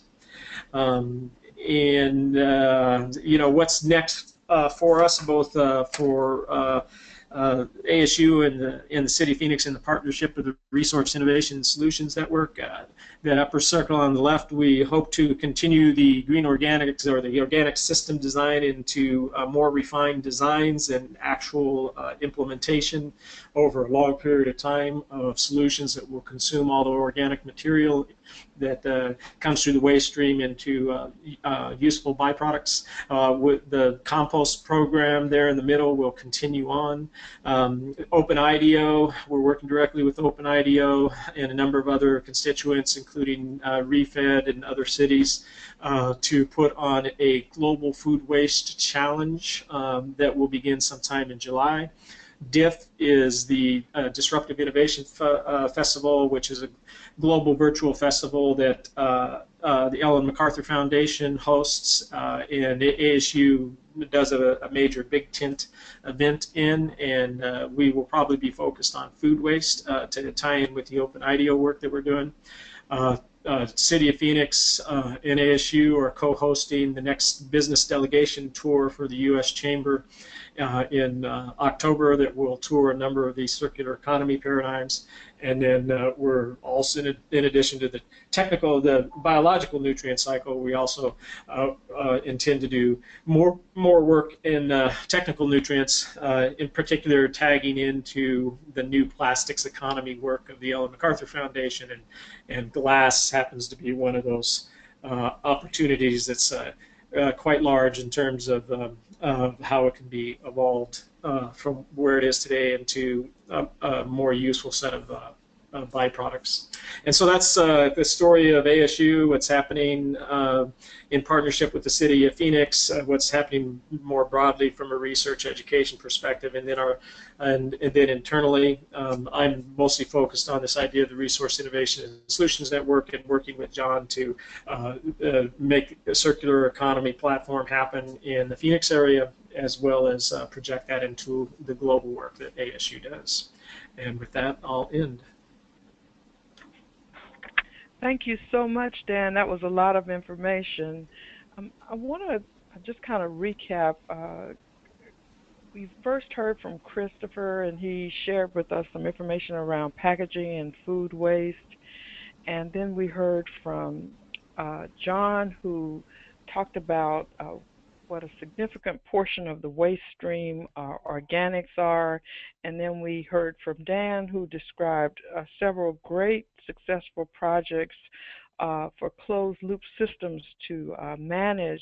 [SPEAKER 5] You know, what's next for us, both for ASU and the City of Phoenix in the partnership of the Resource Innovation Solutions Network. That upper circle on the left, we hope to continue the green organics or the organic system design into more refined designs and actual implementation over a long period of time of solutions that will consume all the organic material that comes through the waste stream into useful byproducts. With the compost program there in the middle will continue on. Open IDEO, we're working directly with Open IDEO and a number of other constituents, including ReFed and other cities, to put on a global food waste challenge that will begin sometime in July. DIF is the Disruptive Innovation Festival, which is a global virtual festival that the Ellen MacArthur Foundation hosts, and ASU does a major big tent event in, and we will probably be focused on food waste to tie in with the Open IDEO work that we're doing. City of Phoenix and ASU are co-hosting the next business delegation tour for the U.S. Chamber in October that will tour a number of these circular economy paradigms. And then we're also, in addition to the biological nutrient cycle, we also intend to do more work in technical nutrients, in particular tagging into the new plastics economy work of the Ellen MacArthur Foundation, and glass happens to be one of those opportunities that's quite large in terms of how it can be evolved from where it is today into a more useful set of byproducts. And so that's the story of ASU, what's happening in partnership with the City of Phoenix, what's happening more broadly from a research education perspective, and then then internally. I'm mostly focused on this idea of the Resource Innovation and Solutions Network and working with John to make a circular economy platform happen in the Phoenix area, as well as project that into the global work that ASU does. And with that, I'll end.
[SPEAKER 1] Thank you so much, Dan. That was a lot of information. I want to just kind of recap. We first heard from Christopher, and he shared with us some information around packaging and food waste. And then we heard from John, who talked about what a significant portion of the waste stream organics are. And then we heard from Dan, who described several great successful projects for closed-loop systems to manage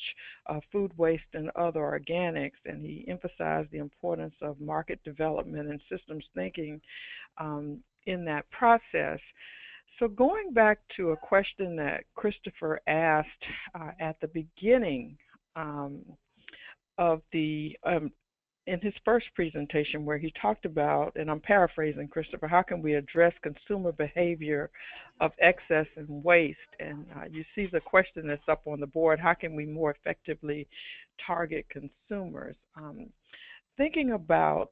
[SPEAKER 1] food waste and other organics. And he emphasized the importance of market development and systems thinking in that process. So going back to a question that Christopher asked at the beginning of the in his first presentation where he talked about, and I'm paraphrasing Christopher, how can we address consumer behavior of excess and waste? And you see the question that's up on the board, how can we more effectively target consumers? Thinking about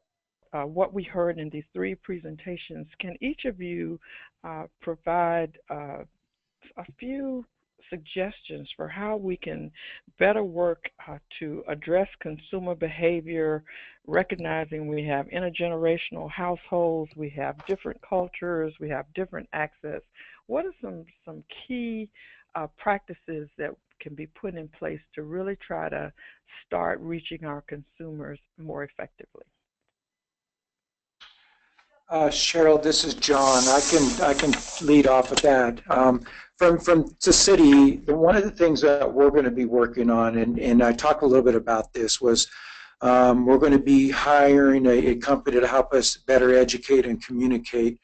[SPEAKER 1] what we heard in these three presentations, can each of you provide a few suggestions for how we can better work to address consumer behavior, recognizing we have intergenerational households, we have different cultures, we have different access? What are some key practices that can be put in place to really try to start reaching our consumers more effectively?
[SPEAKER 4] Cheryl, this is John. I can lead off with that. From the city, one of the things that we're going to be working on, and I talked a little bit about this, was we're going to be hiring a company to help us better educate and communicate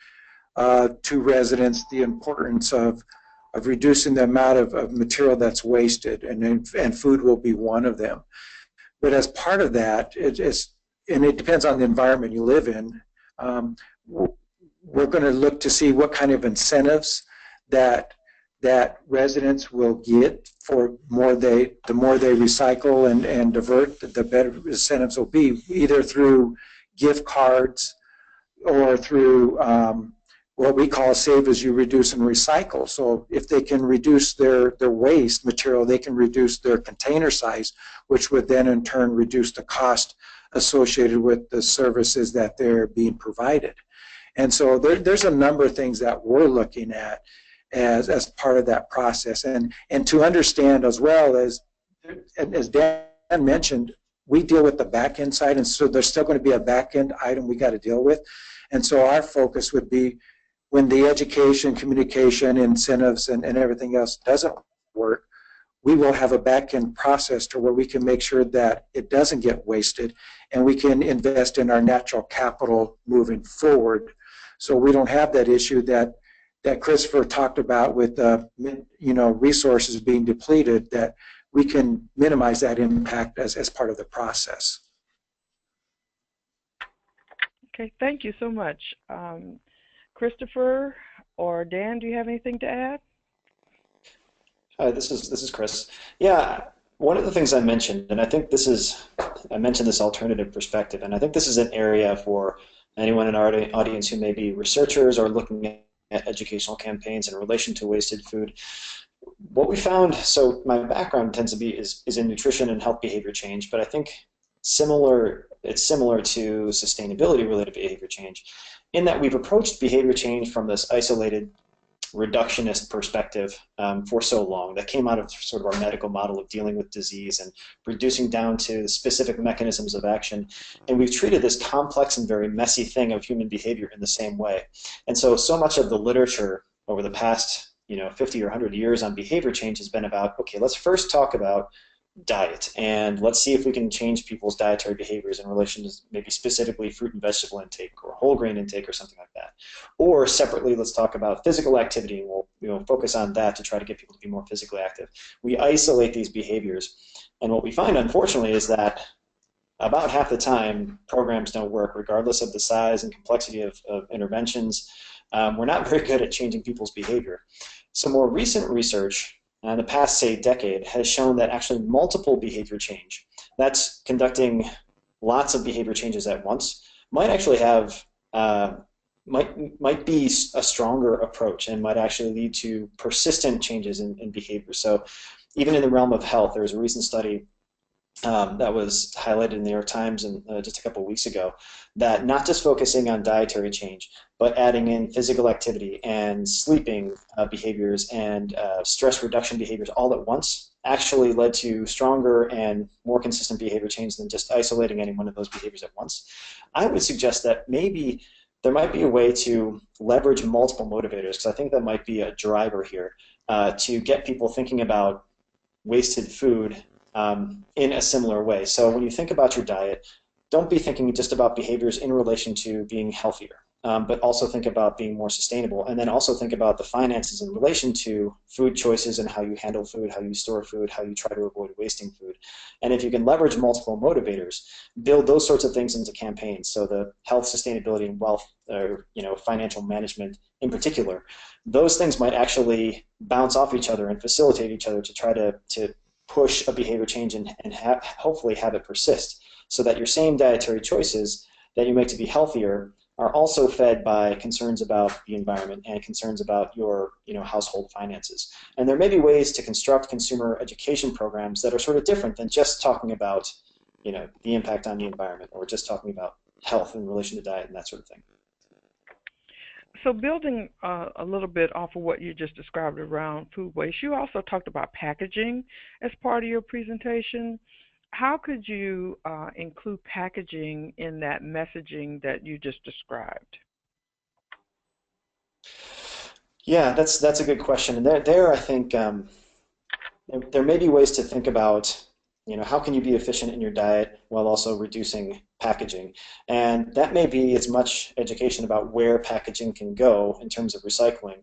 [SPEAKER 4] to residents the importance of reducing the amount of material that's wasted, and food will be one of them. But as part of that, and it depends on the environment you live in, we're going to look to see what kind of incentives that residents will get for the more they recycle and divert, the better incentives will be, either through gift cards or through what we call save as you reduce and recycle. So if they can reduce their waste material, they can reduce their container size, which would then in turn reduce the cost associated with the services that they're being provided. And so there's a number of things that we're looking at as part of that process. And to understand as well as Dan mentioned, we deal with the back end side, and so there's still going to be a back end item we got to deal with. And so our focus would be when the education, communication, incentives, and everything else doesn't work, we will have a back end process to where we can make sure that it doesn't get wasted, and we can invest in our natural capital moving forward. So we don't have that issue that Christopher talked about with resources being depleted, that we can minimize that impact as part of the process.
[SPEAKER 1] Okay, thank you so much. Christopher or Dan, do you have anything to add?
[SPEAKER 3] Hi, this is Chris. Yeah, one of the things I mentioned, and I think I mentioned this alternative perspective, and I think this is an area for anyone in our audience who may be researchers or looking at educational campaigns in relation to wasted food. What we found, so my background tends to be is in nutrition and health behavior change, but I think it's similar to sustainability related behavior change, in that we've approached behavior change from this isolated reductionist perspective for so long, that came out of sort of our medical model of dealing with disease and reducing down to specific mechanisms of action. And we've treated this complex and very messy thing of human behavior in the same way. And so much of the literature over the past 50 or 100 years on behavior change has been about, okay, let's first talk about diet, and let's see if we can change people's dietary behaviors in relation to maybe specifically fruit and vegetable intake or whole grain intake or something like that. Or separately, let's talk about physical activity, and we'll focus on that to try to get people to be more physically active. We isolate these behaviors, and what we find, unfortunately, is that about half the time programs don't work, regardless of the size and complexity of interventions. We're not very good at changing people's behavior. Some more recent research in the past, say, decade, has shown that actually multiple behavior change, that's conducting lots of behavior changes at once, might actually have, might be a stronger approach and might actually lead to persistent changes in behavior. So even in the realm of health, there was a recent study that was highlighted in the New York Times just a couple of weeks ago, that not just focusing on dietary change, but adding in physical activity and sleeping behaviors and stress reduction behaviors all at once actually led to stronger and more consistent behavior change than just isolating any one of those behaviors at once. I would suggest that maybe there might be a way to leverage multiple motivators, because I think that might be a driver here to get people thinking about wasted food in a similar way. So when you think about your diet, don't be thinking just about behaviors in relation to being healthier. but also think about being more sustainable, and then also think about the finances in relation to food choices and how you handle food, how you store food, how you try to avoid wasting food. And if you can leverage multiple motivators, build those sorts of things into campaigns. So the health, sustainability, and wealth, or financial management in particular, those things might actually bounce off each other and facilitate each other to try to push a behavior change and hopefully have it persist, so that your same dietary choices that you make to be healthier are also fed by concerns about the environment and concerns about your household finances. And there may be ways to construct consumer education programs that are sort of different than just talking about the impact on the environment, or just talking about health in relation to diet and that sort of thing.
[SPEAKER 1] So building a little bit off of what you just described around food waste, you also talked about packaging as part of your presentation. How could you include packaging in that messaging that you just described?
[SPEAKER 3] Yeah, that's a good question. And there I think there may be ways to think about how can you be efficient in your diet while also reducing packaging. And that may be as much education about where packaging can go in terms of recycling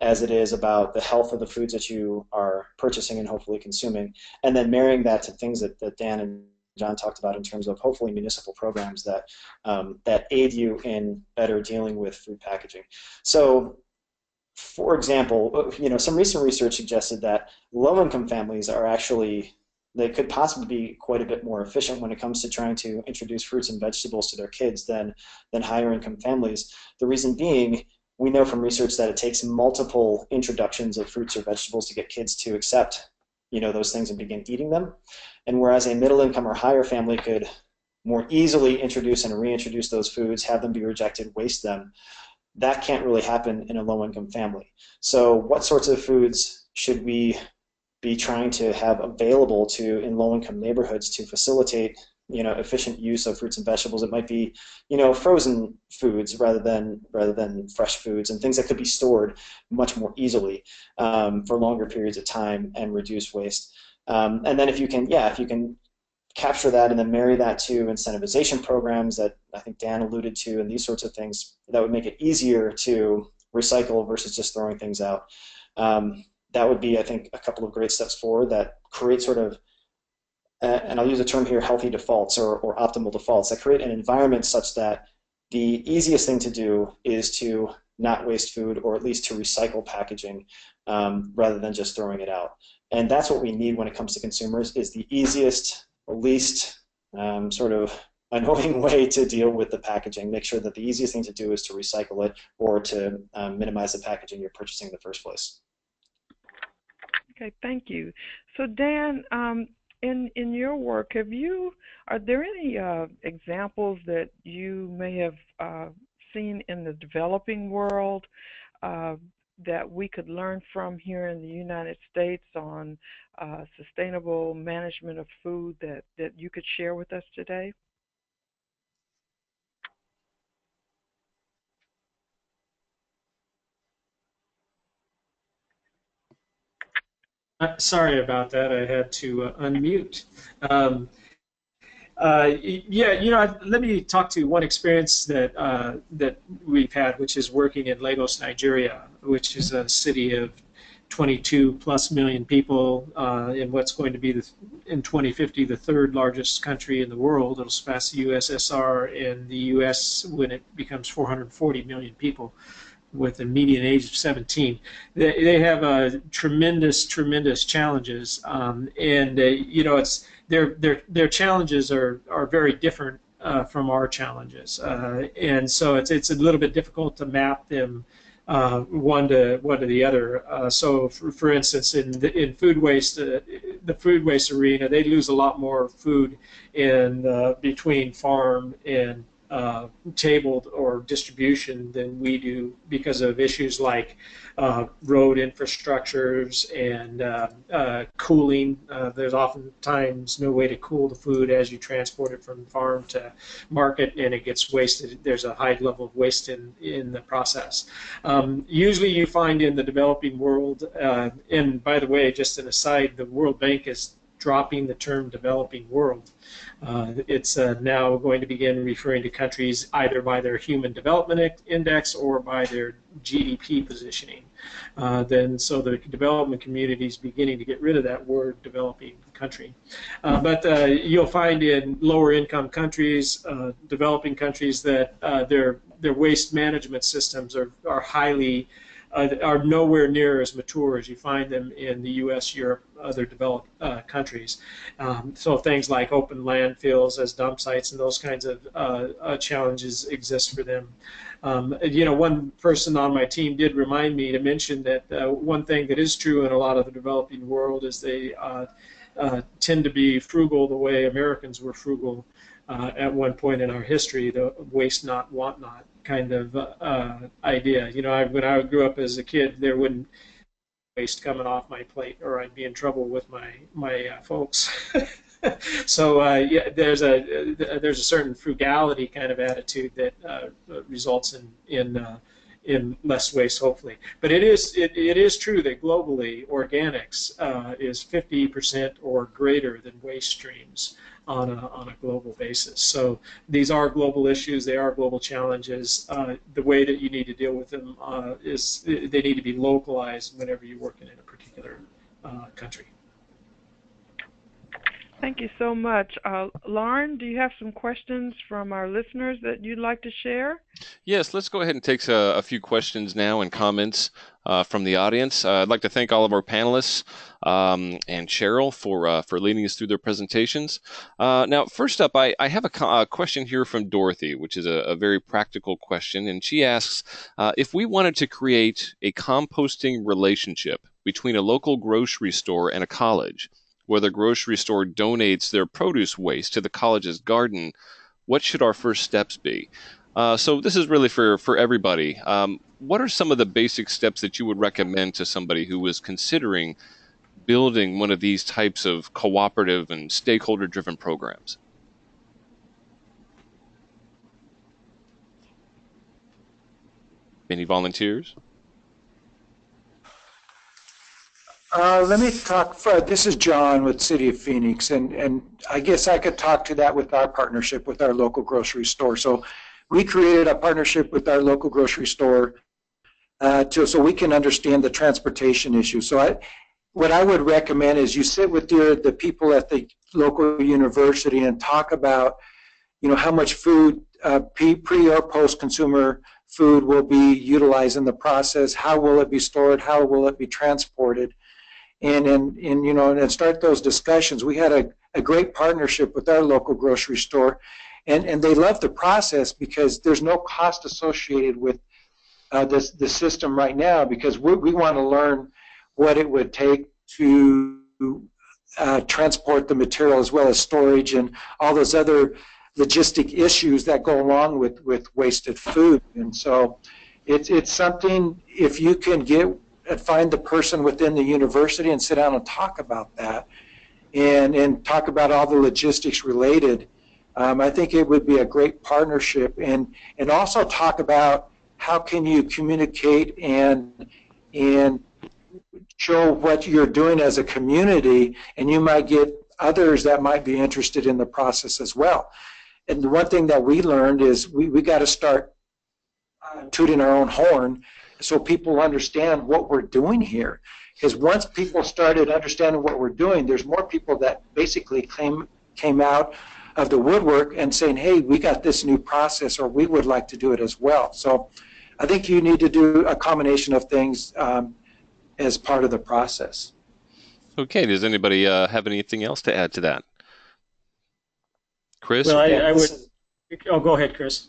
[SPEAKER 3] as it is about the health of the foods that you are purchasing and hopefully consuming, and then marrying that to things that Dan and John talked about in terms of hopefully municipal programs that that aid you in better dealing with food packaging. So, for example, some recent research suggested that low-income families are actually, they could possibly be quite a bit more efficient when it comes to trying to introduce fruits and vegetables to their kids than higher income families. The reason being, we know from research that it takes multiple introductions of fruits or vegetables to get kids to accept those things and begin eating them. And whereas a middle income or higher family could more easily introduce and reintroduce those foods, have them be rejected, waste them, that can't really happen in a low income family. So what sorts of foods should we be trying to have available in low-income neighborhoods to facilitate, efficient use of fruits and vegetables? It might be, frozen foods rather than fresh foods, and things that could be stored much more easily for longer periods of time and reduce waste. And then if you can capture that and then marry that to incentivization programs that I think Dan alluded to, and these sorts of things that would make it easier to recycle versus just throwing things out. That would be, I think, a couple of great steps forward that create sort of, and I'll use the term here, healthy defaults or optimal defaults, that create an environment such that the easiest thing to do is to not waste food, or at least to recycle packaging rather than just throwing it out. And that's what we need when it comes to consumers, is the easiest, or least sort of annoying way to deal with the packaging. Make sure that the easiest thing to do is to recycle it, or to minimize the packaging you're purchasing in the first place.
[SPEAKER 1] Okay, thank you. So Dan, in your work, are there any examples that you may have seen in the developing world that we could learn from here in the United States on sustainable management of food that you could share with us today?
[SPEAKER 5] Sorry about that. I had to unmute. Let me talk to one experience that we've had, which is working in Lagos, Nigeria, which is a city of 22+ million people in what's going to be, in 2050, the third largest country in the world. It'll surpass the USSR and the US when it becomes 440 million people, with a median age of 17. They have tremendous challenges, and their challenges are very different from our challenges, and so it's a little bit difficult to map them one to the other. So for instance, in food waste, the food waste arena, they lose a lot more food in between farm and tabled or distribution than we do, because of issues like road infrastructures and cooling. There's oftentimes no way to cool the food as you transport it from farm to market, and it gets wasted. There's a high level of waste in the process. Usually you find in the developing world, and by the way, just an aside, the World Bank is dropping the term developing world. It's now going to begin referring to countries either by their Human Development Index or by their GDP positioning. So the development community is beginning to get rid of that word developing country. But you'll find in lower income countries, developing countries, that their waste management systems are highly are nowhere near as mature as you find them in the U.S., Europe, other developed countries. So things like open landfills as dump sites and those kinds of challenges exist for them. One person on my team did remind me to mention that one thing that is true in a lot of the developing world is they tend to be frugal the way Americans were frugal at one point in our history, the waste not, want not kind of idea. When I grew up as a kid, there wouldn't be waste coming off my plate, or I'd be in trouble with my folks. So yeah, there's a certain frugality kind of attitude that results in less waste, hopefully. But it is true that globally organics is 50% or greater than waste streams on a global basis. So these are global issues. They are global challenges. The way that you need to deal with them is they need to be localized whenever you're working in a particular country.
[SPEAKER 1] Thank you so much. Lauren, do you have some questions from our listeners that you'd like to share?
[SPEAKER 2] Yes, let's go ahead and take a few questions now and comments from the audience. I'd like to thank all of our panelists and Cheryl for leading us through their presentations. Now, first up, I have a question here from Dorothy, which is a very practical question, and she asks, if we wanted to create a composting relationship between a local grocery store and a college, where the grocery store donates their produce waste to the college's garden, what should our first steps be? So this is really for everybody. What are some of the basic steps that you would recommend to somebody who was considering building one of these types of cooperative and stakeholder-driven programs? Any volunteers?
[SPEAKER 4] Let me talk. This is John with City of Phoenix, and I guess I could talk to that with our partnership with our local grocery store. So we created a partnership with our local grocery store so we can understand the transportation issue. So what I would recommend is you sit with the people at the local university and talk about, how much food, pre or post consumer food will be utilized in the process, how will it be stored, how will it be transported. And start those discussions. We had a great partnership with our local grocery store, and they love the process because there's no cost associated with the system right now, because we want to learn what it would take to transport the material, as well as storage and all those other logistic issues that go along with wasted food. And so it's something, if you can find the person within the university and sit down and talk about that and talk about all the logistics related, I think it would be a great partnership. And also talk about how can you communicate and show what you're doing as a community, and you might get others that might be interested in the process as well. And the one thing that we learned is we got to start tooting our own horn so people understand what we're doing here. Because once people started understanding what we're doing, there's more people that basically came out of the woodwork and saying, hey, we got this new process, or we would like to do it as well. So I think you need to do a combination of things as part of the process.
[SPEAKER 2] Okay, does anybody have anything else to add to that? Chris?
[SPEAKER 5] Well, I would. Oh, go ahead, Chris.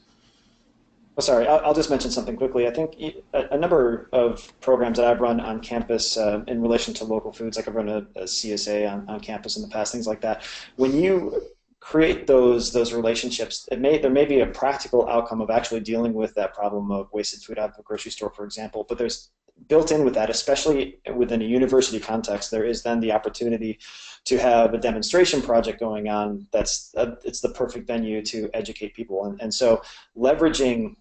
[SPEAKER 3] Oh, sorry, I'll just mention something quickly. I think a number of programs that I've run on campus in relation to local foods, like I've run a CSA on campus in the past, things like that. When you create those relationships, there may be a practical outcome of actually dealing with that problem of wasted food out of a grocery store, for example. But there's built in with that, especially within a university context, there is then the opportunity to have a demonstration project going on. It's the perfect venue to educate people, and so leveraging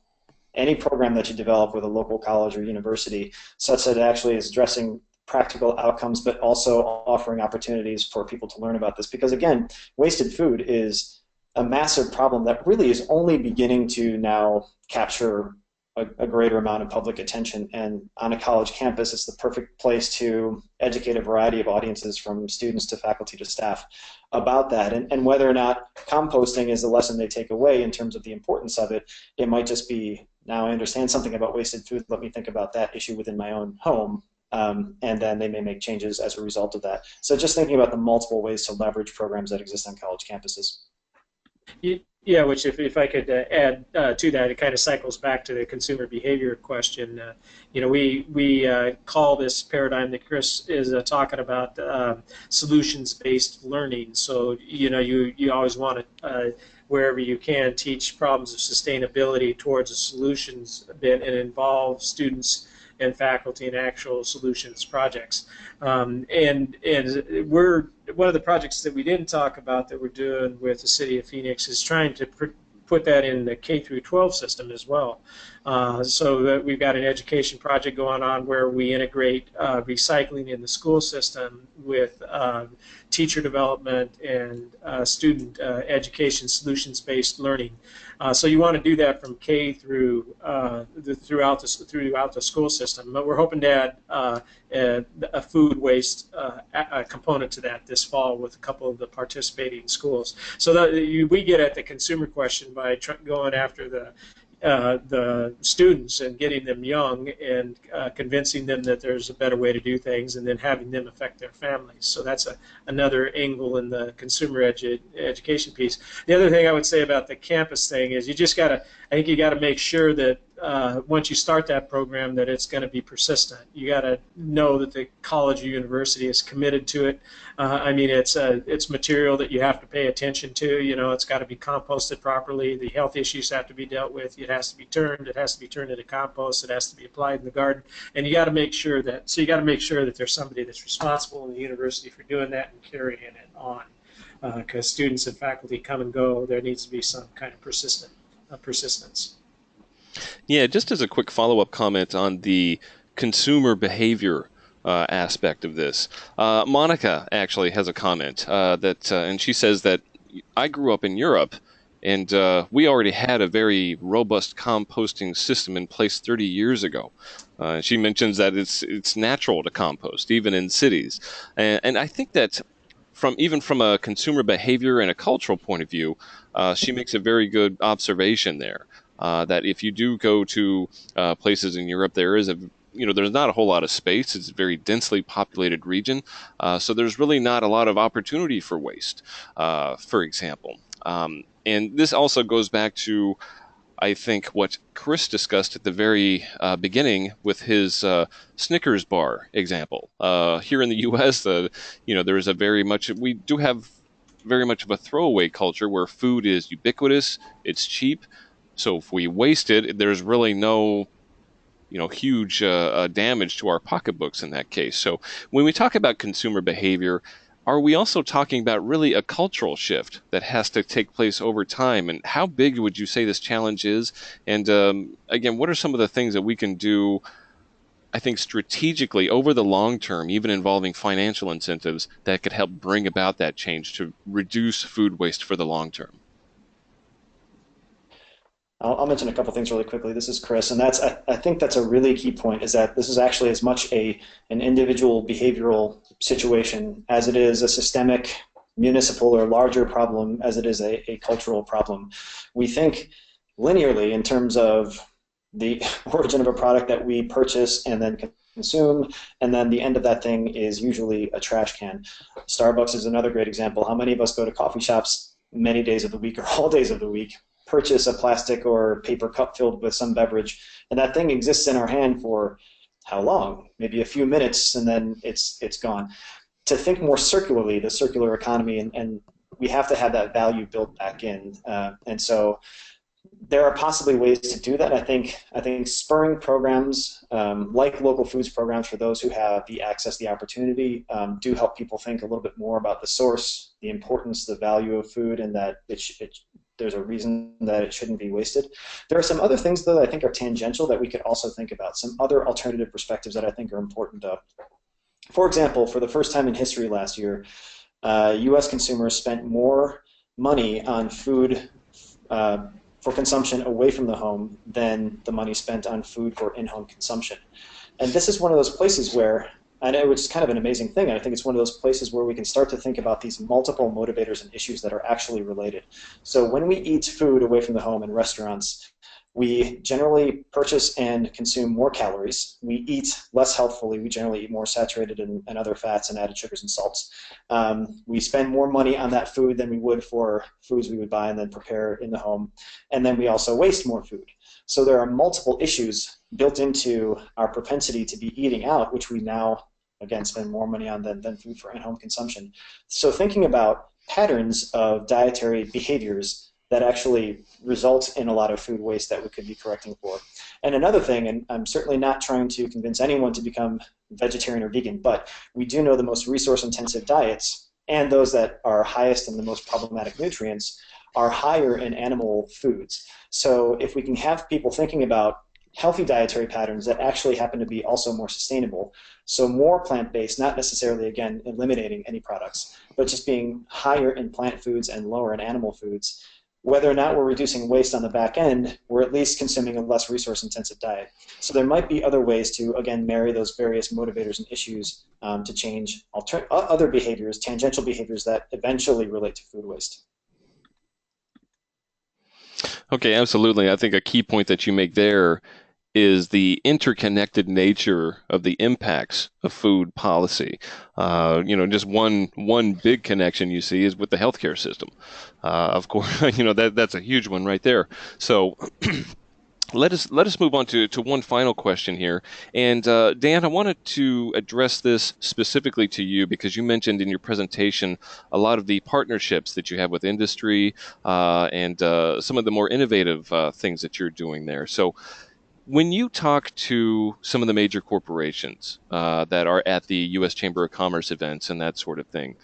[SPEAKER 3] any program that you develop with a local college or university, such that it actually is addressing practical outcomes, but also offering opportunities for people to learn about this. Because again, wasted food is a massive problem that really is only beginning to now capture a greater amount of public attention. And on a college campus, it's the perfect place to educate a variety of audiences, from students to faculty to staff, about that. And whether or not composting is the lesson they take away in terms of the importance of it, it might just be, now I understand something about wasted food, let me think about that issue within my own home. And then they may make changes as a result of that. So just thinking about the multiple ways to leverage programs that exist on college campuses.
[SPEAKER 5] Yeah, which if I could add to that, it kind of cycles back to the consumer behavior question. You know, we call this paradigm that Chris is talking about solutions-based learning. So you know, you always want to wherever you can teach problems of sustainability towards a solutions bit and involve students and faculty in actual solutions projects. And we're, one of the projects that we didn't talk about that we're doing with the City of Phoenix is trying to put that in the K through 12 system as well. So that we've got an education project going on where we integrate recycling in the school system with teacher development and student education solutions-based learning. So you want to do that from K through throughout the school system. But we're hoping to add a food waste component to that this fall with a couple of the participating schools. So that we get at the consumer question by going after the students and getting them young and convincing them that there's a better way to do things, and then having them affect their families. So that's another angle in the consumer education piece. The other thing I would say about the campus thing is you just got to, I think you got to make sure that once you start that program that it's going to be persistent. You got to know that the college or university is committed to it. I mean, it's material that you have to pay attention to. You know, it's got to be composted properly. The health issues have to be dealt with. It has to be turned. It has to be turned into compost. It has to be applied in the garden. And you got to make sure that, so you got to make sure that there's somebody that's responsible in the university for doing that and carrying it on. Because students and faculty come and go, there needs to be some kind of persistence.
[SPEAKER 2] Yeah, just as a quick follow-up comment on the consumer behavior aspect of this, Monica actually has a comment and she says that I grew up in Europe, and we already had a very robust composting system in place 30 years ago. She mentions that it's natural to compost, even in cities, and I think that even from a consumer behavior and a cultural point of view, she makes a very good observation there. That if you do go to places in Europe, there's not a whole lot of space. It's a very densely populated region, so there's really not a lot of opportunity for waste, for example. And this also goes back to, I think, what Chris discussed at the very beginning with his Snickers bar example. Here in the U.S., we do have very much of a throwaway culture where food is ubiquitous, it's cheap. So if we waste it, there's really no, huge damage to our pocketbooks in that case. So when we talk about consumer behavior, are we also talking about really a cultural shift that has to take place over time? And how big would you say this challenge is? And again, what are some of the things that we can do, I think, strategically over the long term, even involving financial incentives, that could help bring about that change to reduce food waste for the long term?
[SPEAKER 3] I'll mention a couple things really quickly. This is Chris, and I think that's a really key point, is that this is actually as much an individual behavioral situation as it is a systemic, municipal, or larger problem as it is a cultural problem. We think linearly in terms of the origin of a product that we purchase and then consume, and then the end of that thing is usually a trash can. Starbucks is another great example. How many of us go to coffee shops many days of the week or all days of the week, purchase a plastic or paper cup filled with some beverage, and that thing exists in our hand for how long? Maybe a few minutes, and then it's gone. To think more circularly, the circular economy, and we have to have that value built back in. And so there are possibly ways to do that. I think spurring programs like local foods programs for those who have the access, the opportunity, do help people think a little bit more about the source, the importance, the value of food, and that there's a reason that it shouldn't be wasted. There are some other things, though, that I think are tangential that we could also think about, some other alternative perspectives that I think are important, though. For example, for the first time in history last year, U.S. consumers spent more money on food for consumption away from the home than the money spent on food for in-home consumption. And this is one of those places where, I know it's kind of an amazing thing, and I think it's one of those places where we can start to think about these multiple motivators and issues that are actually related. So when we eat food away from the home in restaurants, we generally purchase and consume more calories. We eat less healthfully. We generally eat more saturated and other fats and added sugars and salts. We spend more money on that food than we would for foods we would buy and then prepare in the home. And then we also waste more food. So there are multiple issues built into our propensity to be eating out, which we now, again, spend more money on than food for in-home consumption. So thinking about patterns of dietary behaviors that actually result in a lot of food waste that we could be correcting for. And another thing, and I'm certainly not trying to convince anyone to become vegetarian or vegan, but we do know the most resource-intensive diets and those that are highest in the most problematic nutrients are higher in animal foods. So if we can have people thinking about healthy dietary patterns that actually happen to be also more sustainable, so more plant-based, not necessarily, again, eliminating any products, but just being higher in plant foods and lower in animal foods, whether or not we're reducing waste on the back end, we're at least consuming a less resource-intensive diet. So there might be other ways to, again, marry those various motivators and issues to change other behaviors, tangential behaviors that eventually relate to food waste.
[SPEAKER 2] Okay, absolutely. I think a key point that you make there is the interconnected nature of the impacts of food policy. Just one big connection you see is with the healthcare system. Of course, that's a huge one right there. So let us move on to one final question here. And Dan, I wanted to address this specifically to you because you mentioned in your presentation a lot of the partnerships that you have with industry and some of the more innovative things that you're doing there. So when you talk to some of the major corporations that are at the U.S. Chamber of Commerce events and that sort of thing,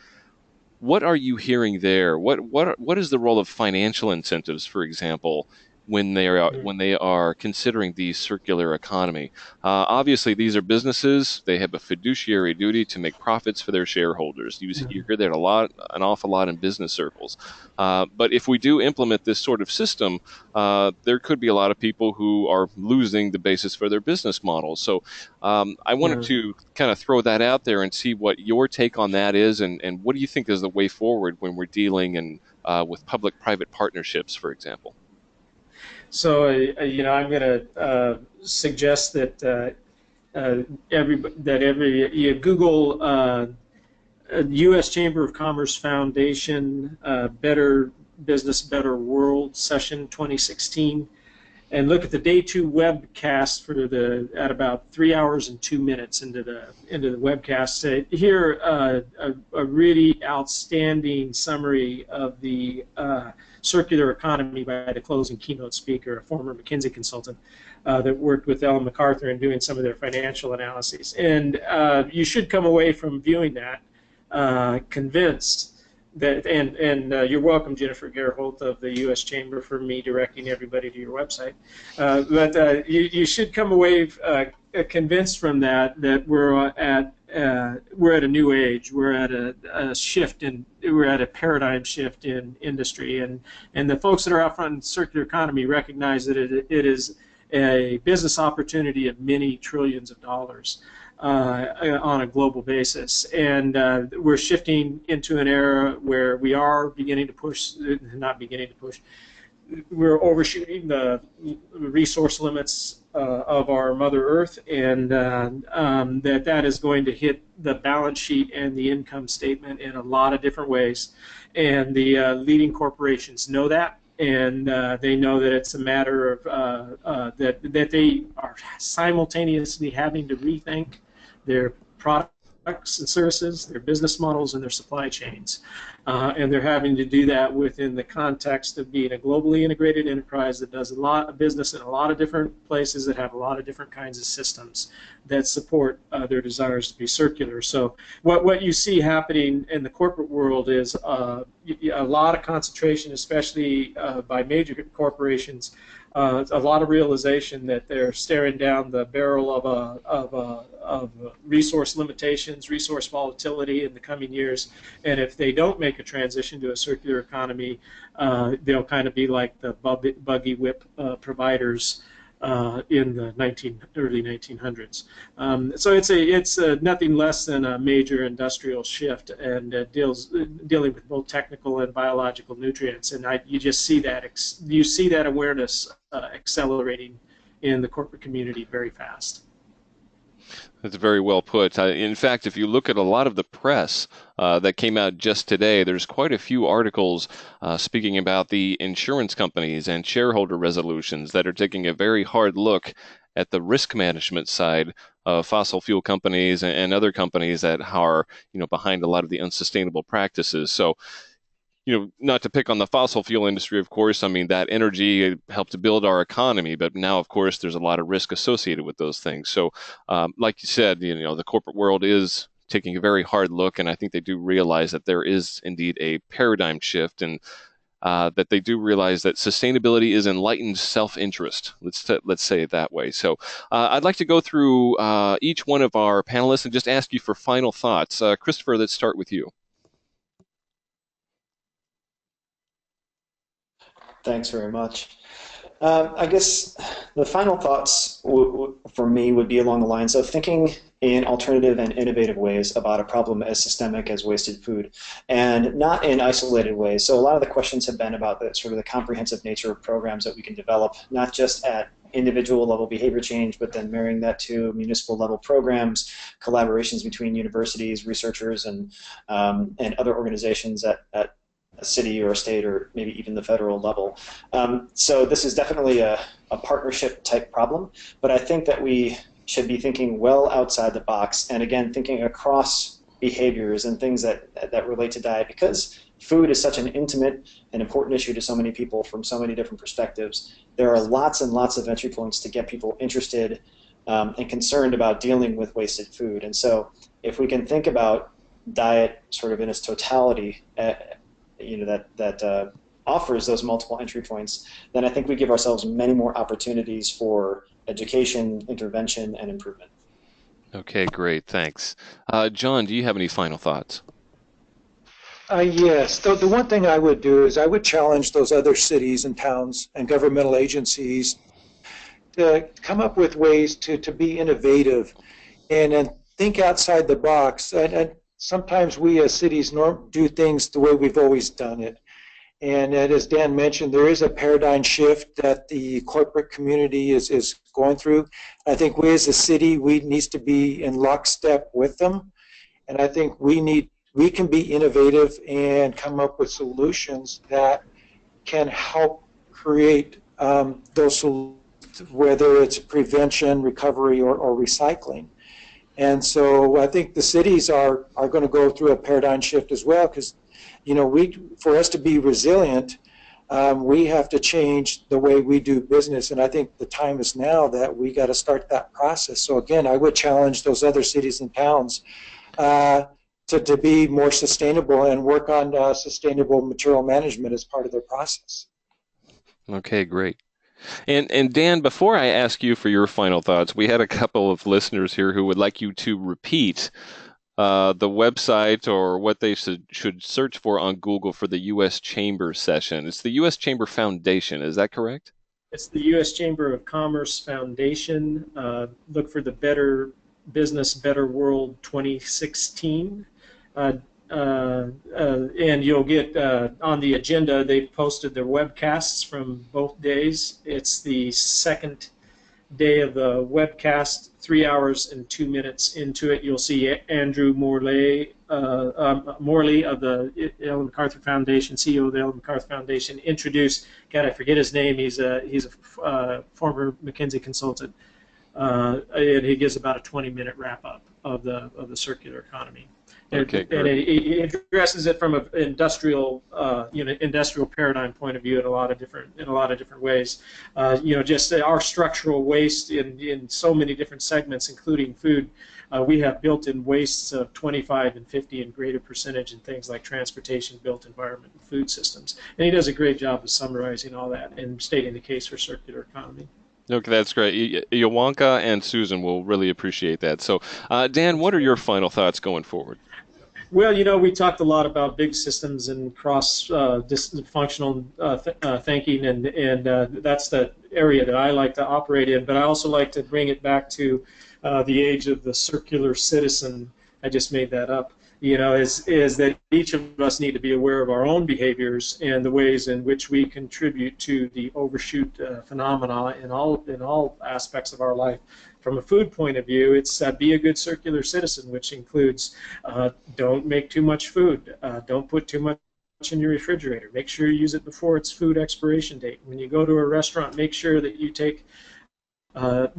[SPEAKER 2] what are you hearing there? What is the role of financial incentives, for example, when they are considering the circular economy? Obviously, these are businesses. They have a fiduciary duty to make profits for their shareholders. You hear that an awful lot in business circles. But if we do implement this sort of system, there could be a lot of people who are losing the basis for their business models. So I wanted to kind of throw that out there and see what your take on that is, and what do you think is the way forward when we're dealing with public-private partnerships, for example?
[SPEAKER 5] So, I'm going to suggest that you Google U.S. Chamber of Commerce Foundation Better Business, Better World Session 2016, and look at the day 2 webcast at about 3 hours and 2 minutes into the webcast. Hear a really outstanding summary of the circular economy by the closing keynote speaker, a former McKinsey consultant that worked with Ellen MacArthur in doing some of their financial analyses. And you should come away from viewing that convinced that, and you're welcome, Jennifer Gerholt of the U.S. Chamber, for me directing everybody to your website. But you should come away convinced from that we're at a new age. We're at a shift we're at a paradigm shift in industry, and the folks that are out front in the circular economy recognize that it is a business opportunity of many trillions of dollars on a global basis, and we're shifting into an era where we are we're overshooting the resource limits of our Mother Earth, and that is going to hit the balance sheet and the income statement in a lot of different ways. And the leading corporations know that, and they know that it's a matter of that they are simultaneously having to rethink their products and services, their business models, and their supply chains. And they're having to do that within the context of being a globally integrated enterprise that does a lot of business in a lot of different places that have a lot of different kinds of systems that support their desires to be circular. So what you see happening in the corporate world is a lot of concentration, especially by major corporations, a lot of realization that they're staring down the barrel of resource limitations, resource volatility in the coming years, and if they don't make a transition to a circular economy, they'll kind of be like the buggy whip providers in the early 1900s. So it's nothing less than a major industrial shift, and dealing with both technical and biological nutrients. And you just see that awareness accelerating in the corporate community very fast.
[SPEAKER 2] That's very well put. In fact, if you look at a lot of the press that came out just today, there's quite a few articles speaking about the insurance companies and shareholder resolutions that are taking a very hard look at the risk management side of fossil fuel companies and other companies that are, behind a lot of the unsustainable practices. So, not to pick on the fossil fuel industry, of course. I mean, that energy helped to build our economy, but now, of course, there's a lot of risk associated with those things. So, like you said, the corporate world is taking a very hard look, and I think they do realize that there is indeed a paradigm shift, and that they do realize that sustainability is enlightened self-interest. Let's say it that way. So, I'd like to go through each one of our panelists and just ask you for final thoughts. Christopher, let's start with you.
[SPEAKER 3] Thanks very much. I guess the final thoughts for me would be along the lines of thinking in alternative and innovative ways about a problem as systemic as wasted food, and not in isolated ways. So a lot of the questions have been about the comprehensive nature of programs that we can develop, not just at individual level behavior change, but then marrying that to municipal level programs, collaborations between universities, researchers, and other organizations at a city or a state or maybe even the federal level. So this is definitely a partnership type problem, but I think that we should be thinking well outside the box, and again thinking across behaviors and things that relate to diet, because food is such an intimate and important issue to so many people from so many different perspectives. There are lots and lots of entry points to get people interested and concerned about dealing with wasted food. And so if we can think about diet sort of in its totality, that offers those multiple entry points, then I think we give ourselves many more opportunities for education, intervention, and improvement.
[SPEAKER 2] Okay, great, thanks. John, do you have any final thoughts?
[SPEAKER 4] Yes. The one thing I would do is I would challenge those other cities and towns and governmental agencies to come up with ways to be innovative and think outside the box. And sometimes we as cities do things the way we've always done it. And as Dan mentioned, there is a paradigm shift that the corporate community is going through. I think we as a city, we need to be in lockstep with them. And I think we can be innovative and come up with solutions that can help create those solutions, whether it's prevention, recovery, or recycling. And so I think the cities are going to go through a paradigm shift as well, because for us to be resilient, we have to change the way we do business, and I think the time is now that we got to start that process. So again, I would challenge those other cities and towns to be more sustainable and work on sustainable material management as part of their process. Okay,
[SPEAKER 2] great. And Dan, before I ask you for your final thoughts, we had a couple of listeners here who would like you to repeat the website or what they should search for on Google for the U.S. Chamber session. It's the U.S. Chamber Foundation, is that correct?
[SPEAKER 5] It's the U.S. Chamber of Commerce Foundation. Look for the Better Business, Better World 2016. And you'll get on the agenda, they've posted their webcasts from both days. It's the second day of the webcast, 3 hours and 2 minutes into it. You'll see Andrew Morley of the Ellen MacArthur Foundation, CEO of the Ellen MacArthur Foundation, introduce, God, I forget his name, he's a former McKinsey consultant, and he gives about a 20-minute wrap-up of the circular economy.
[SPEAKER 2] Okay,
[SPEAKER 5] and it addresses it from an industrial paradigm point of view in a lot of different ways. Just our structural waste in so many different segments, including food, We have built-in wastes of 25 and 50 and greater percentage in things like transportation, built environment, and food systems. And he does a great job of summarizing all that and stating the case for circular economy.
[SPEAKER 2] Okay, that's great. Yawanka and Susan will really appreciate that. So, Dan, what are your final thoughts going forward?
[SPEAKER 5] Well, we talked a lot about big systems and cross-functional thinking, and that's the area that I like to operate in. But I also like to bring it back to the age of the circular citizen. I just made that up. Is that each of us need to be aware of our own behaviors and the ways in which we contribute to the overshoot phenomena in all aspects of our life. From a food point of view, it's be a good circular citizen, which includes don't make too much food, don't put too much in your refrigerator. Make sure you use it before its food expiration date. When you go to a restaurant, make sure that you take a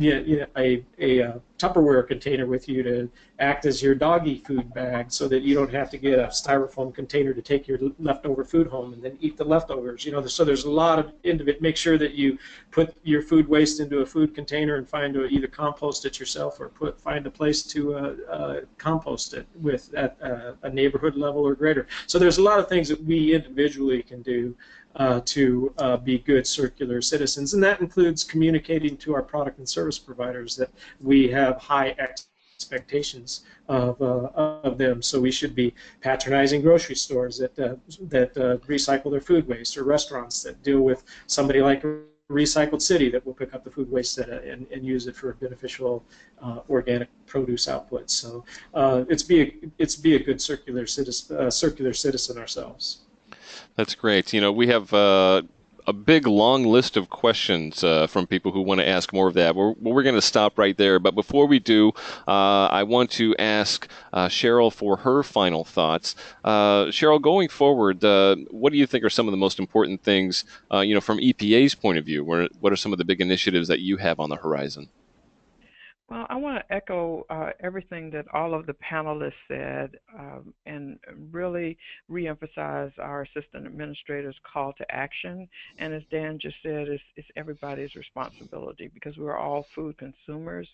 [SPEAKER 5] Tupperware container with you to act as your doggy food bag, so that you don't have to get a styrofoam container to take your leftover food home and then eat the leftovers. So there's a lot of make sure that you put your food waste into a food container and find to either compost it yourself or find a place to compost it with at a neighborhood level or greater. So there's a lot of things that we individually can do to be good circular citizens, and that includes communicating to our product and service providers that we have high expectations of them. So we should be patronizing grocery stores that recycle their food waste, or restaurants that deal with somebody like a Recycled City that will pick up the food waste and use it for beneficial organic produce output. So it's be a good circular citizen ourselves.
[SPEAKER 2] That's great. We have a big, long list of questions from people who want to ask more of that. We're going to stop right there. But before we do, I want to ask Cheryl for her final thoughts. Cheryl, going forward, what do you think are some of the most important things, from EPA's point of view? What are some of the big initiatives that you have on the horizon?
[SPEAKER 1] Well, I want to echo everything that all of the panelists said, and really reemphasize our assistant administrator's call to action. And as Dan just said, it's everybody's responsibility, because we're all food consumers.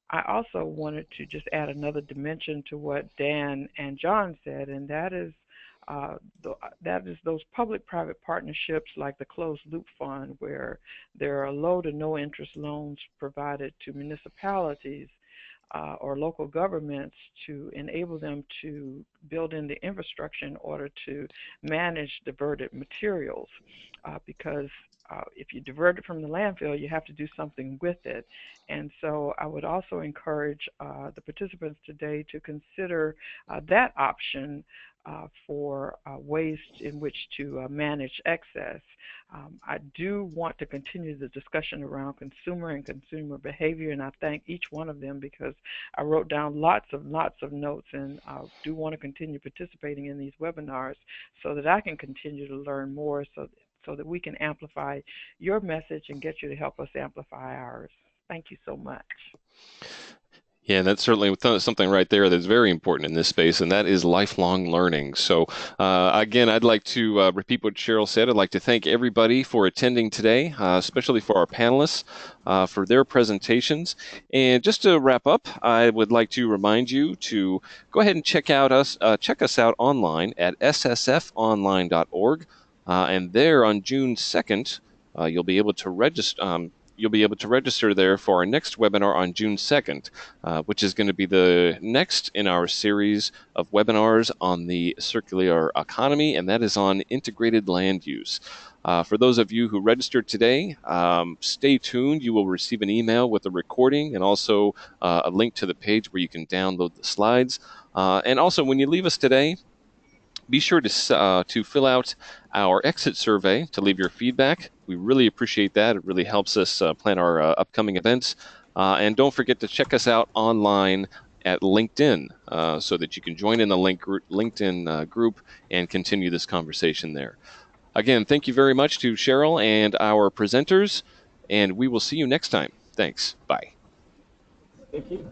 [SPEAKER 1] I also wanted to just add another dimension to what Dan and John said, and that is those public-private partnerships like the Closed Loop Fund, where there are low to no interest loans provided to municipalities or local governments to enable them to build in the infrastructure in order to manage diverted materials. Because if you divert it from the landfill, you have to do something with it. And so I would also encourage the participants today to consider that option for ways in which to manage excess. I do want to continue the discussion around consumer and consumer behavior, and I thank each one of them, because I wrote down lots of notes, and I do want to continue participating in these webinars so that I can continue to learn more, so that we can amplify your message and get you to help us amplify ours. Thank you so much.
[SPEAKER 2] Yeah, that's certainly something right there that's very important in this space, and that is lifelong learning. So, again, I'd like to repeat what Cheryl said. I'd like to thank everybody for attending today, especially for our panelists, for their presentations. And just to wrap up, I would like to remind you to go ahead and check us out online at ssfonline.org, and there on June 2nd, you'll be able to register. You'll be able to register there for our next webinar on June 2nd, which is going to be the next in our series of webinars on the circular economy, and that is on integrated land use. For those of you who registered today, stay tuned. You will receive an email with a recording and also a link to the page where you can download the slides. And also, when you leave us today, be sure to fill out our exit survey to leave your feedback. We really appreciate that. It really helps us plan our upcoming events. And don't forget to check us out online at LinkedIn so that you can join in the LinkedIn group and continue this conversation there. Again, thank you very much to Cheryl and our presenters, and we will see you next time. Thanks. Bye.
[SPEAKER 5] Thank you.